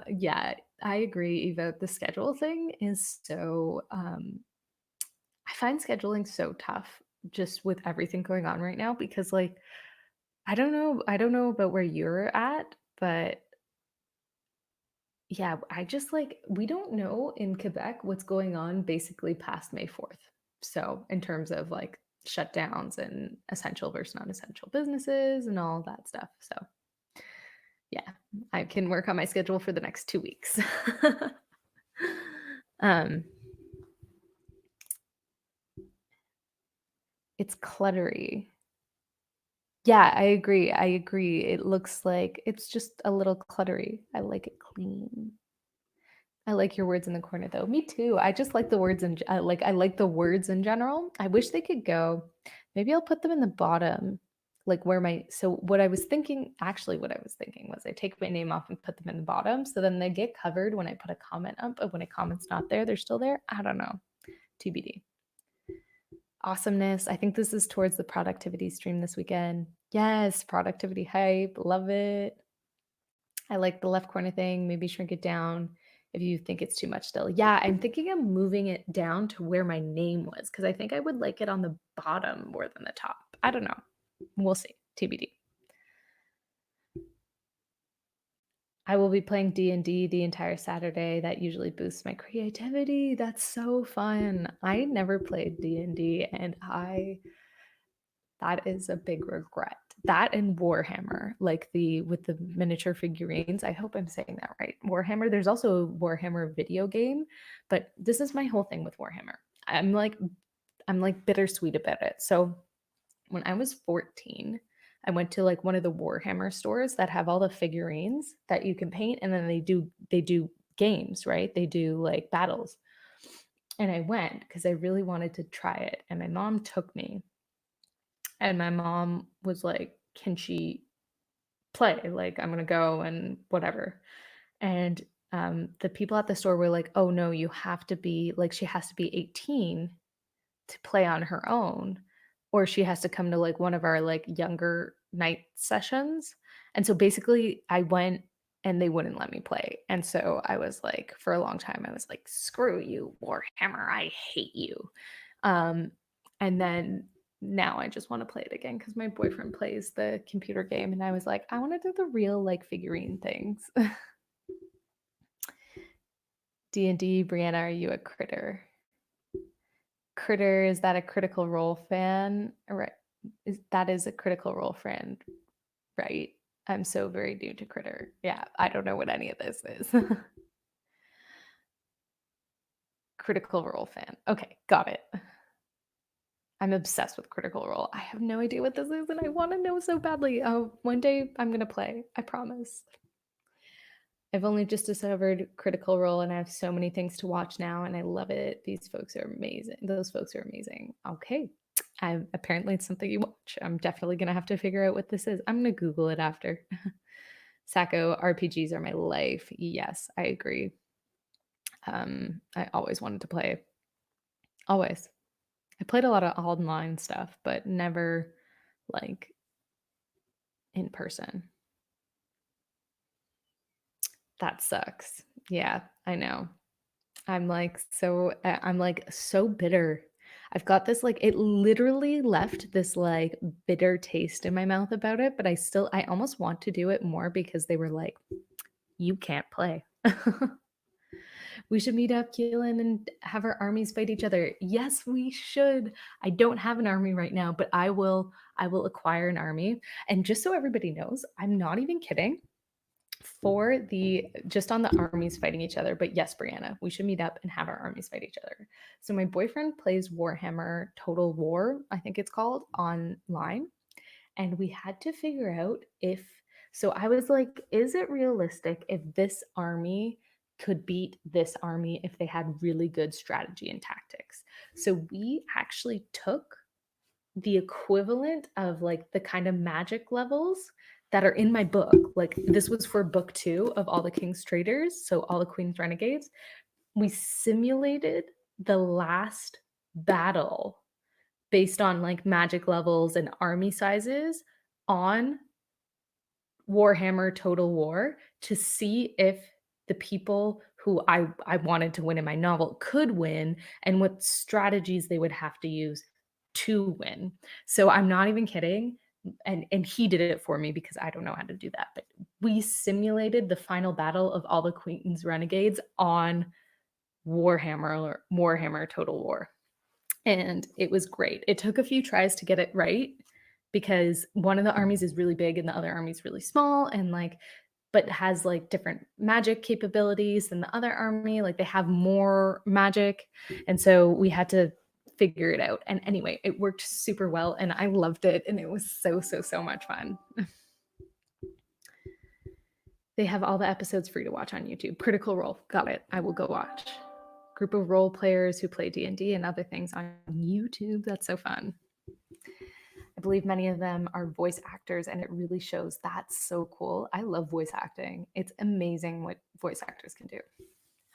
Speaker 1: Yeah, I agree, Eva. The schedule thing is so, I find scheduling so tough just with everything going on right now because, like, I don't know about where you're at, but yeah, I just like, we don't know in Quebec what's going on basically past May 4th. So, in terms of like shutdowns and essential versus non-essential businesses and all that stuff. So, yeah, I can work on my schedule for the next 2 weeks. um, it's cluttery. Yeah, I agree. I agree. It looks like it's just a little cluttery. I like it clean. I like your words in the corner though. Me too. I just like the words and I like the words in general. I wish they could go. Maybe I'll put them in the bottom, like where what I was thinking, was I take my name off and put them in the bottom so then they get covered when I put a comment up, but when a comment's not there, they're still there. I don't know. TBD. Awesomeness. I think this is towards the productivity stream this weekend. Yes, productivity hype. Love it. I like the left corner thing. Maybe shrink it down if you think it's too much still. Yeah, I'm thinking of moving it down to where my name was because I think I would like it on the bottom more than the top. I don't know. We'll see. TBD. I will be playing D&D the entire Saturday. That usually boosts my creativity. That's so fun. I never played D&D and that is a big regret. That and Warhammer, like with the miniature figurines. I hope I'm saying that right. Warhammer. There's also a Warhammer video game, but this is my whole thing with Warhammer. I'm like bittersweet about it. So when I was 14, I went to like one of the Warhammer stores that have all the figurines that you can paint, and then they do games, right? They do like battles. And I went because I really wanted to try it. And my mom took me. And my mom was like, "Can she play? Like, I'm gonna go and whatever." And the people at the store were like, "Oh no, you have to be like, she has to be 18 to play on her own, or she has to come to like one of our like younger night sessions." And so basically I went and they wouldn't let me play. And so I was like, for a long time, I was like, screw you, Warhammer, I hate you. Um, and then now I just want to play it again because my boyfriend plays the computer game and I was like, I want to do the real like figurine things. D&D, Brianna, are you a critter? Critter, is that a Critical Role fan? Right. That is a Critical Role friend, right? I'm so very new to Critter. Yeah, I don't know what any of this is. Critical Role fan. Okay, got it. I'm obsessed with Critical Role. I have no idea what this is and I want to know so badly. Oh, one day I'm going to play. I promise. I've only just discovered Critical Role and I have so many things to watch now and I love it. These folks are amazing. Those folks are amazing. Okay. Apparently it's something you watch. I'm definitely going to have to figure out what this is. I'm going to Google it after. Sacco, RPGs are my life. Yes, I agree. I always wanted to play. Always. I played a lot of online stuff, but never like in person. That sucks. Yeah, I know. I'm like so bitter. I've got this like it literally left this like bitter taste in my mouth about it, but I almost want to do it more because they were like, you can't play. We should meet up, Keelan, and have our armies fight each other. Yes, we should. I don't have an army right now, but I will acquire an army. And just so everybody knows, I'm not even kidding. For the just on the armies fighting each other, but yes, Brianna, we should meet up and have our armies fight each other. So my boyfriend plays Warhammer Total War, I think it's called, online, and we had to figure out if so I was like, is it realistic if this army could beat this army if they had really good strategy and tactics? So we actually took the equivalent of like the kind of magic levels that are in my book. Like this was for book 2 of All the King's Traitors, so All the Queen's Renegades. We simulated the last battle based on like magic levels and army sizes on Warhammer Total War to see if the people who I wanted to win in my novel could win and what strategies they would have to use to win. So I'm not even kidding. And he did it for me because I don't know how to do that. But we simulated the final battle of All the Queen's Renegades on Warhammer Total War. And it was great. It took a few tries to get it right because one of the armies is really big and the other army is really small and like but has like different magic capabilities than the other army. Like they have more magic. And so we had to figure it out. And anyway, it worked super well and I loved it. And it was so much fun. They have all the episodes free to watch on YouTube. Critical Role. Got it. I will go watch. Group of role players who play D&D and other things on YouTube. That's so fun. I believe many of them are voice actors, and it really shows. That's so cool. I love voice acting. It's amazing what voice actors can do.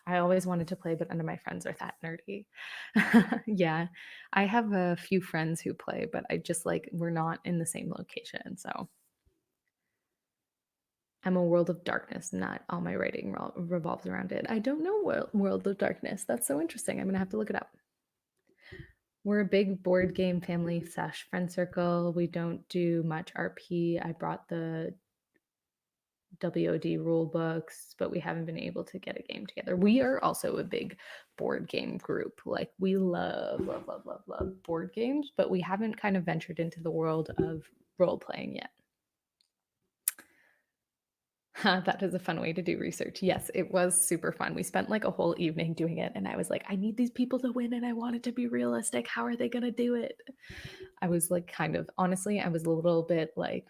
Speaker 1: I always wanted to play, but none of my friends are that nerdy. Yeah, I have a few friends who play, but I just like we're not in the same location. So I'm a World of Darkness. Not all my writing revolves around it. I don't know World of Darkness. That's so interesting. I'm gonna have to look it up. We're a big board game family slash friend circle. We don't do much RP. I brought the WOD rule books, but we haven't been able to get a game together. We are also a big board game group. Like we love board games, but we haven't kind of ventured into the world of role playing yet. That is a fun way to do research. Yes, it was super fun. We spent like a whole evening doing it, and I was like, I need these people to win, and I want it to be realistic. How are they going to do it? I was like, kind of, honestly, I was a little bit like,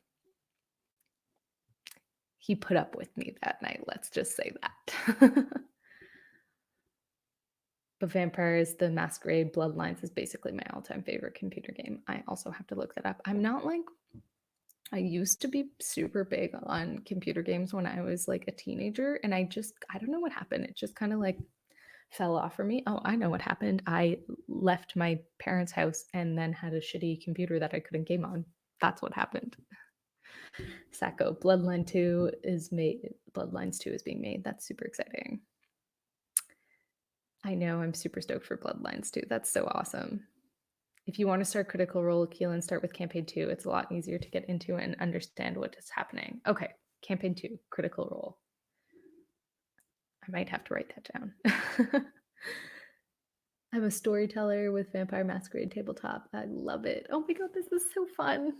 Speaker 1: he put up with me that night. Let's just say that. But Vampires the Masquerade Bloodlines is basically my all-time favorite computer game. I also have to look that up. I'm not like, I used to be super big on computer games when I was like a teenager, and I don't know what happened. It just kind of like fell off for me. Oh, I know what happened. I left my parents' house and then had a shitty computer that I couldn't game on. That's what happened. Sacco Bloodline 2 is made. Bloodlines 2 is being made. That's super exciting. I know, I'm super stoked for Bloodlines 2. That's so awesome. If you want to start Critical Role, Keelan, start with Campaign 2. It's a lot easier to get into and understand what is happening. Okay, Campaign 2, Critical Role. I might have to write that down. I'm a storyteller with Vampire Masquerade Tabletop. I love it. Oh my god, this is so fun.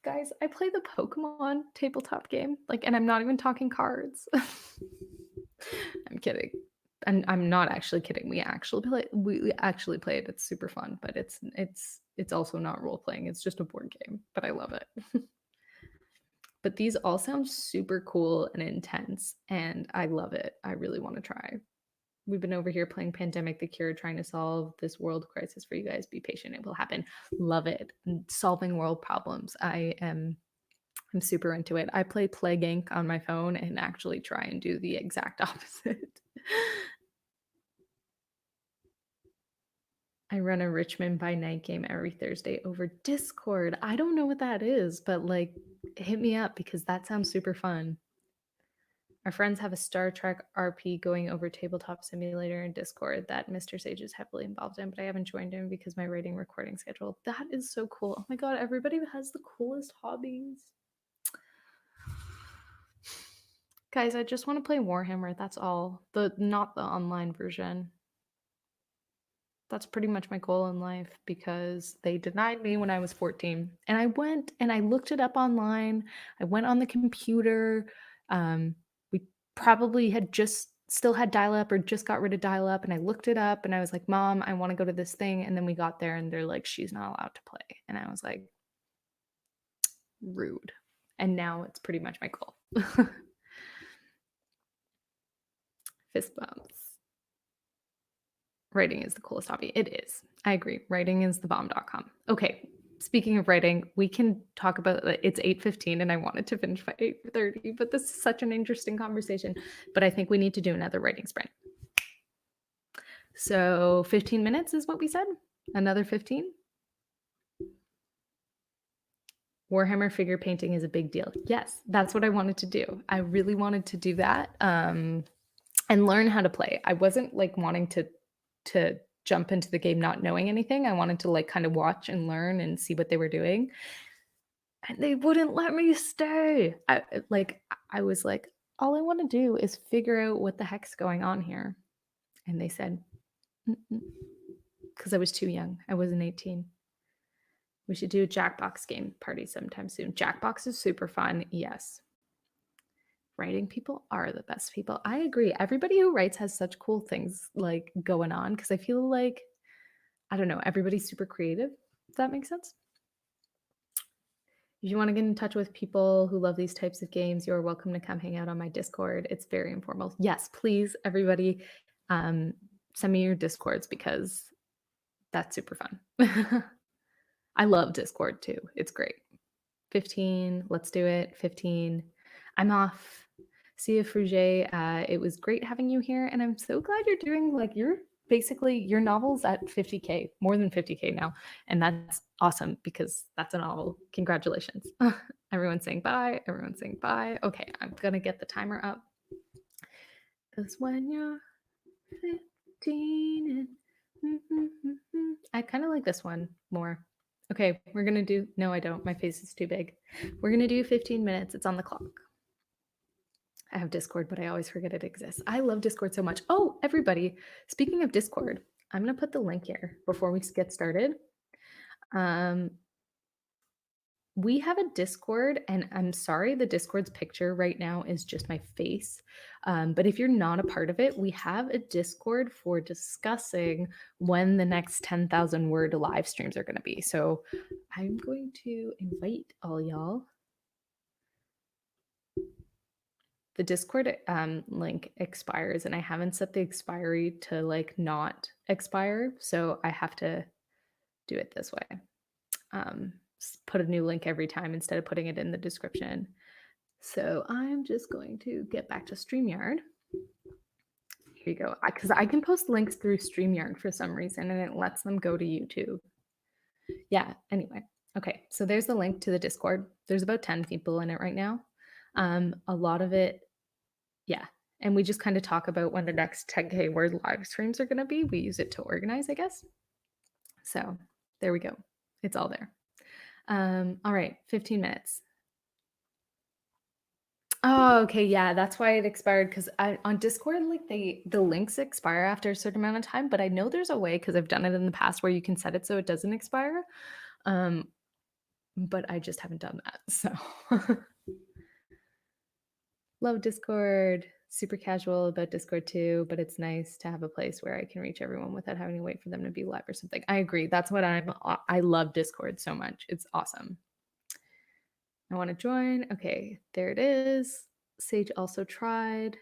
Speaker 1: Guys, I play the Pokemon tabletop game. Like, and I'm not even talking cards. I'm kidding. And I'm not actually kidding. We actually play it. It's super fun, but it's also not role playing. It's just a board game, but I love it. But these all sound super cool and intense, and I love it. I really want to try. We've been over here playing Pandemic the Cure, trying to solve this world crisis for you guys. Be patient, it will happen. Love it. Solving world problems. I'm super into it. I play Plague Inc. on my phone and actually try and do the exact opposite. I run a Richmond by Night game every Thursday over Discord. I don't know what that is, but like hit me up because that sounds super fun. Our friends have a Star Trek RP going over Tabletop Simulator in Discord that Mr. Sage is heavily involved in, but I haven't joined him because my writing recording schedule. That is so cool. Oh my god, everybody has the coolest hobbies. Guys, I just want to play Warhammer. That's all. Not the online version. That's pretty much my goal in life because they denied me when I was 14. And I went and I looked it up online. I went on the computer. We probably had just still had dial up or just got rid of dial up. And I looked it up and I was like, Mom, I want to go to this thing. And then we got there and they're like, she's not allowed to play. And I was like, rude. And now it's pretty much my goal. Fist bumps. Writing is the coolest hobby. It is. I agree. Writing is the bomb.com. Okay. Speaking of writing, we can talk about it's 8:15 and I wanted to finish by 8:30, but this is such an interesting conversation. But I think we need to do another writing sprint. So 15 minutes is what we said. Another 15. Warhammer figure painting is a big deal. Yes, that's what I wanted to do. I really wanted to do that and learn how to play. I wasn't like wanting to jump into the game not knowing anything. I wanted to like kind of watch and learn and see what they were doing. And they wouldn't let me stay. I was like, all I want to do is figure out what the heck's going on here. And they said, because I was too young. I wasn't 18. We should do a Jackbox game party sometime soon. Jackbox is super fun. Yes. Writing people are the best people. I agree. Everybody who writes has such cool things like going on because I feel like, I don't know, everybody's super creative. Does that make sense? If you want to get in touch with people who love these types of games, you're welcome to come hang out on my Discord. It's very informal. Yes, please, everybody, send me your Discords because that's super fun. I love Discord too. It's great. 15, let's do it. 15. I'm off. See you, Fruget. It was great having you here, and I'm so glad you're doing like you're basically your novel's at 50K, more than 50K now, and that's awesome because that's a novel. Congratulations. Everyone's saying bye. Everyone's saying bye. Okay, I'm gonna get the timer up because when you're 15 and I kind of like this one more. Okay, we're gonna do. No, I don't. My face is too big. We're gonna do 15 minutes. It's on the clock. I have Discord, but I always forget it exists. I love Discord so much. Oh, everybody, speaking of Discord, I'm going to put the link here before we get started. Um, we have a Discord, and I'm sorry, the Discord's picture right now is just my face. But if you're not a part of it, we have a Discord for discussing when the next 10,000 word live streams are going to be. So I'm going to invite all y'all. The Discord link expires and I haven't set the expiry to like not expire. So I have to do it this way. Put a new link every time instead of putting it in the description. So I'm just going to get back to StreamYard. Here you go. Because I can post links through StreamYard for some reason and it lets them go to YouTube. Yeah, anyway. Okay, so there's the link to the Discord. There's about 10 people in it right now. A lot of it, yeah. And we just kind of talk about when the next 10K word live streams are going to be. We use it to organize, I guess. So there we go. It's all there. All right, 15 minutes. Oh, okay, yeah, that's why it expired because I on Discord, like the links expire after a certain amount of time, but I know there's a way because I've done it in the past where you can set it so it doesn't expire. Um, but I just haven't done that. So love Discord. Super casual about Discord too, but it's nice to have a place where I can reach everyone without having to wait for them to be live or something. I agree. That's what I love Discord so much. It's awesome. I want to join. Okay, there it is. Sage also tried.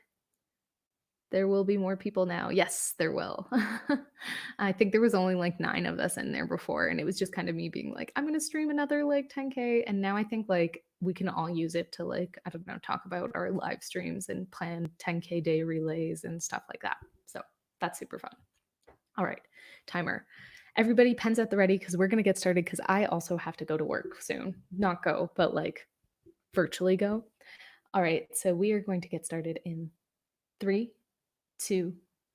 Speaker 1: There will be more people now. Yes, there will. I think there was only like 9 of us in there before, and it was just kind of me being like, I'm gonna stream another like 10K. And now I think like we can all use it to like, I don't know, talk about our live streams and plan 10K day relays and stuff like that. So that's super fun. All right, timer. Everybody pens at the ready because we're gonna get started because I also have to go to work soon. Not go, but like virtually go. All right, so we are going to get started in 3, 2,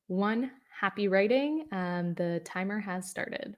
Speaker 1: 1. Happy writing. The timer has started.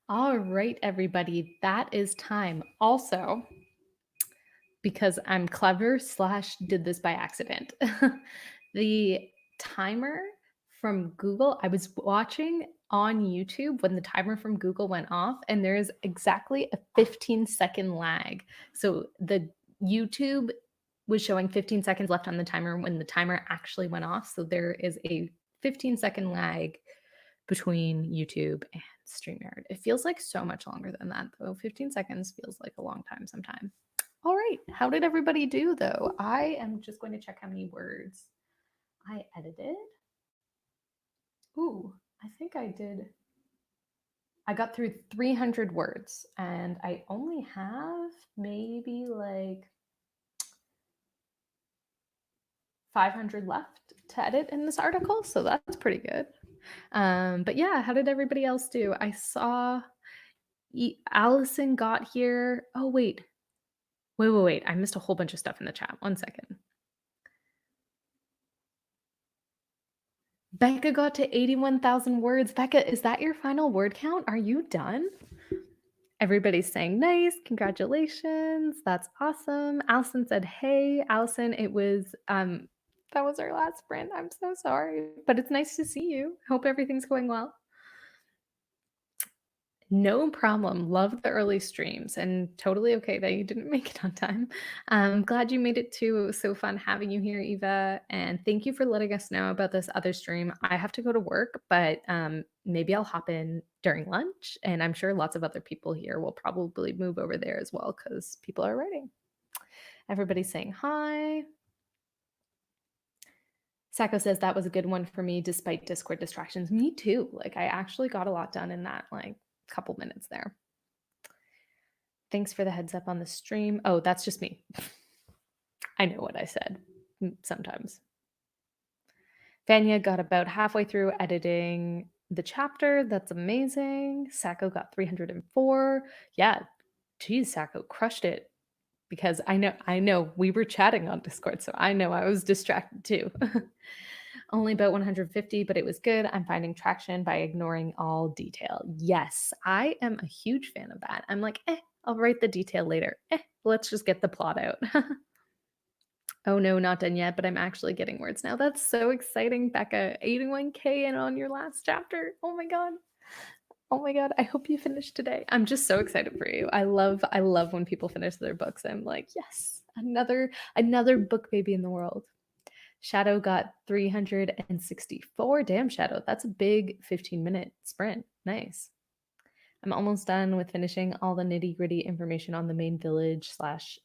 Speaker 1: All right, everybody, that is time. Also, because I'm clever slash did this by accident. The timer from Google, I was watching on YouTube when the timer from Google went off, and there is exactly a 15-second lag. So the YouTube was showing 15 seconds left on the timer when the timer actually went off. So there is a 15-second lag between YouTube and StreamYard. It feels like so much longer than that, though. 15 seconds feels like a long time sometimes. All right. How did everybody do, though? I am just going to check how many words I edited. Ooh, I think I did. I got through 300 words, and I only have maybe like 500 left to edit in this article. So that's pretty good. But yeah, how did everybody else do? I saw Allison got here. Oh, wait. Wait. I missed a whole bunch of stuff in the chat. 1 second. Becca got to 81,000 words. Becca, is that your final word count? Are you done? Everybody's saying nice. Congratulations. That's awesome. Allison said, hey, Allison, it was that was our last sprint. I'm so sorry, but it's nice to see you. Hope everything's going well. No problem. Love the early streams and totally okay that you didn't make it on time. Glad you made it too. It was so fun having you here, Eva. And thank you for letting us know about this other stream. I have to go to work, but maybe I'll hop in during lunch. And I'm sure lots of other people here will probably move over there as well because people are writing. Everybody's saying hi. Sacco says that was a good one for me despite Discord distractions. Me too. Like I actually got a lot done in that like couple minutes there. Thanks for the heads up on the stream. Oh, that's just me. I know what I said sometimes. Vanya got about halfway through editing the chapter. That's amazing. Sacco got 304. Yeah, geez, Sacco crushed it because I know we were chatting on Discord, so I know I was distracted too. Only about 150, but it was good. I'm finding traction by ignoring all detail. Yes, I am a huge fan of that. I'm like, I'll write the detail later. Let's just get the plot out. Oh no, not done yet, but I'm actually getting words now. That's so exciting, Becca. 81K and on your last chapter. Oh my god. Oh my god, I hope you finish today. I'm just so excited for you. I love when people finish their books. I'm like, yes, another book baby in the world. Shadow got 364. Damn, Shadow. That's a big 15-minute sprint. Nice. I'm almost done with finishing all the nitty-gritty information on the main village slash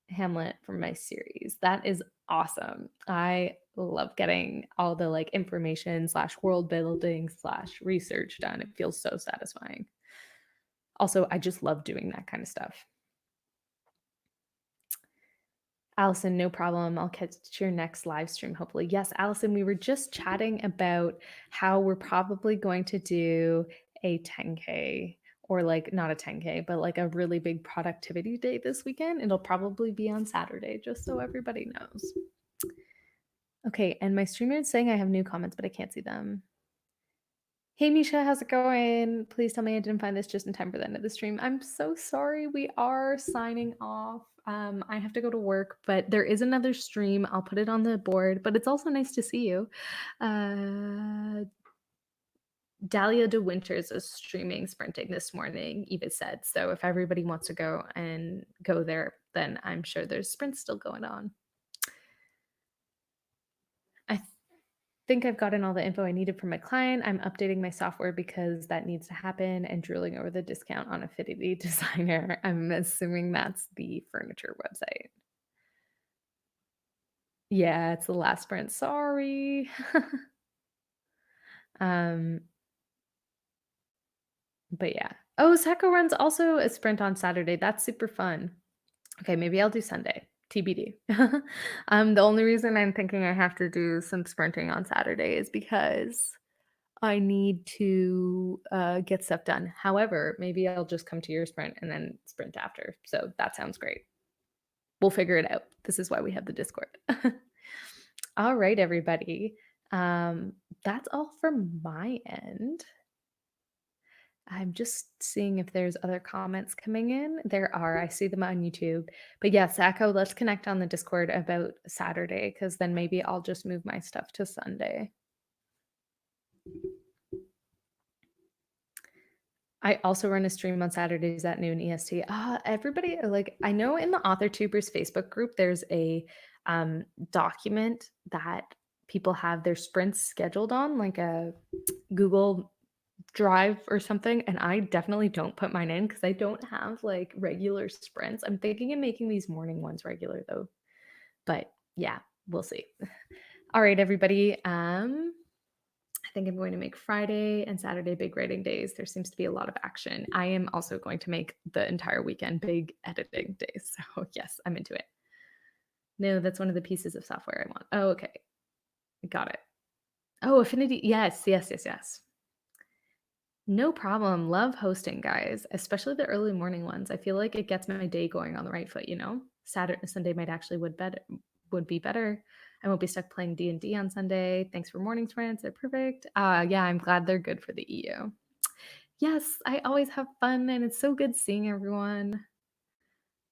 Speaker 1: Hamlet from my series. That is awesome. I love getting all the like information slash world building slash research done. It feels so satisfying. Also, I just love doing that kind of stuff. Allison, no problem. I'll catch your next live stream, hopefully. Yes, Allison, we were just chatting about how we're probably going to do a 10K or like not a 10K, but like a really big productivity day this weekend. It'll probably be on Saturday, just so everybody knows. Okay, and my streamer is saying I have new comments, but I can't see them. Hey, Misha, how's it going? Please tell me I didn't find this just in time for the end of the stream. I'm so sorry. We are signing off. I have to go to work, but there is another stream. I'll put it on the board, but it's also nice to see you. Dahlia de Winters is streaming sprinting this morning, Eva said. So if everybody wants to go there, then I'm sure there's sprints still going on. I think I've gotten all the info I needed from my client. I'm updating my software because that needs to happen and drooling over the discount on Affinity Designer. I'm assuming that's the furniture website. Yeah, it's the last sprint. Sorry. But yeah. Oh, Sacco runs also a sprint on Saturday. That's super fun. Okay, maybe I'll do Sunday. TBD. The only reason I'm thinking I have to do some sprinting on Saturday is because I need to get stuff done. However, maybe I'll just come to your sprint and then sprint after. So that sounds great. We'll figure it out. This is why we have the Discord. All right, everybody. That's all from my end. I'm just seeing if there's other comments coming in. There are. I see them on YouTube. But yeah, Sacco, let's connect on the Discord about Saturday because then maybe I'll just move my stuff to Sunday. I also run a stream on Saturdays at noon EST. Everybody, like, I know in the AuthorTubers Facebook group, there's a document that people have their sprints scheduled on, like a Google Drive or something. And I definitely don't put mine in because I don't have like regular sprints. I'm thinking of making these morning ones regular though. But yeah, we'll see. All right, everybody. I think I'm going to make Friday and Saturday big writing days. There seems to be a lot of action. I am also going to make the entire weekend big editing days. So, yes, I'm into it. No, that's one of the pieces of software I want. Oh, okay. Got it. Oh, Affinity. Yes, yes, yes, yes. No problem. Love hosting, guys, especially the early morning ones. I feel like it gets my day going on the right foot, you know? Saturday, Sunday might actually would be better. I won't be stuck playing D&D on Sunday. Thanks for morning sprints. They're perfect. Yeah, I'm glad they're good for the EU. Yes, I always have fun and it's so good seeing everyone.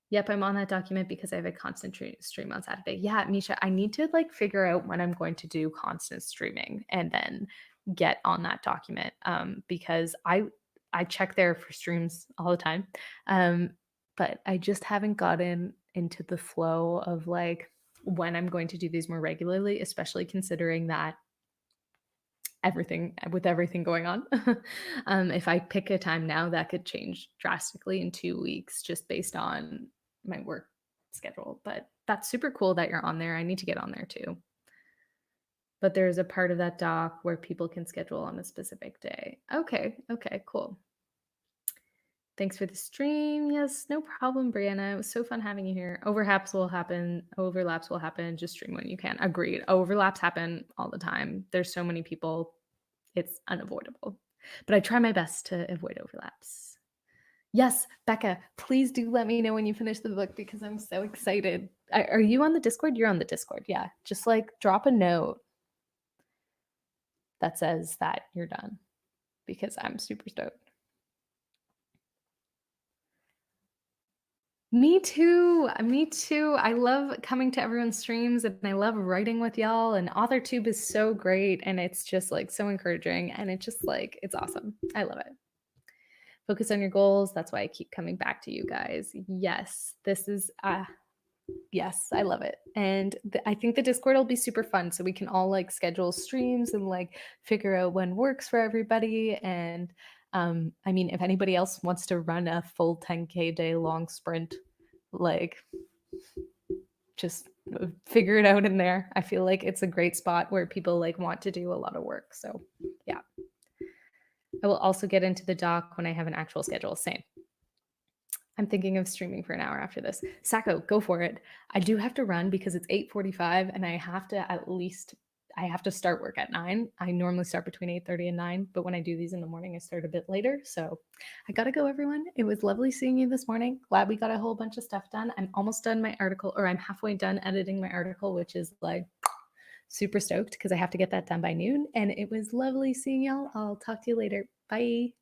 Speaker 1: Yep, I'm on that document because I have a constant stream on Saturday. Yeah, Misha, I need to like figure out when I'm going to do constant streaming and then get on that document because I check there for streams all the time. But I just haven't gotten into the flow of like when I'm going to do these more regularly, especially considering that everything going on. If I pick a time now, that could change drastically in 2 weeks just based on my work schedule. But that's super cool that you're on there. I need to get on there too. But there's a part of that doc where people can schedule on a specific day. Okay, cool. Thanks for the stream. Yes, no problem, Brianna. It was so fun having you here. Overlaps will happen. Just stream when you can. Agreed. Overlaps happen all the time. There's so many people. It's unavoidable. But I try my best to avoid overlaps. Yes, Becca, please do let me know when you finish the book because I'm so excited. Are you on the Discord? You're on the Discord. Yeah. Just like drop a note that says that you're done because I'm super stoked. Me too. Me too. I love coming to everyone's streams and I love writing with y'all. And AuthorTube is so great and it's just like so encouraging and it's just like it's awesome. I love it. Focus on your goals. That's why I keep coming back to you guys. Yes, this is yes, I love it. And I think the Discord will be super fun so we can all like schedule streams and like figure out when works for everybody and I mean, if anybody else wants to run a full 10K day long sprint, like just figure it out in there. I feel like it's a great spot where people like want to do a lot of work. So yeah. I will also get into the doc when I have an actual schedule. Same. I'm thinking of streaming for an hour after this. Sacco, go for it. I do have to run because it's 8:45 and I have to start work at 9. I normally start between 8:30 and 9, but when I do these in the morning, I start a bit later. So I gotta go, everyone. It was lovely seeing you this morning. Glad we got a whole bunch of stuff done. I'm almost done my article, or I'm halfway done editing my article, which is like super stoked because I have to get that done by noon. And it was lovely seeing y'all. I'll talk to you later. Bye.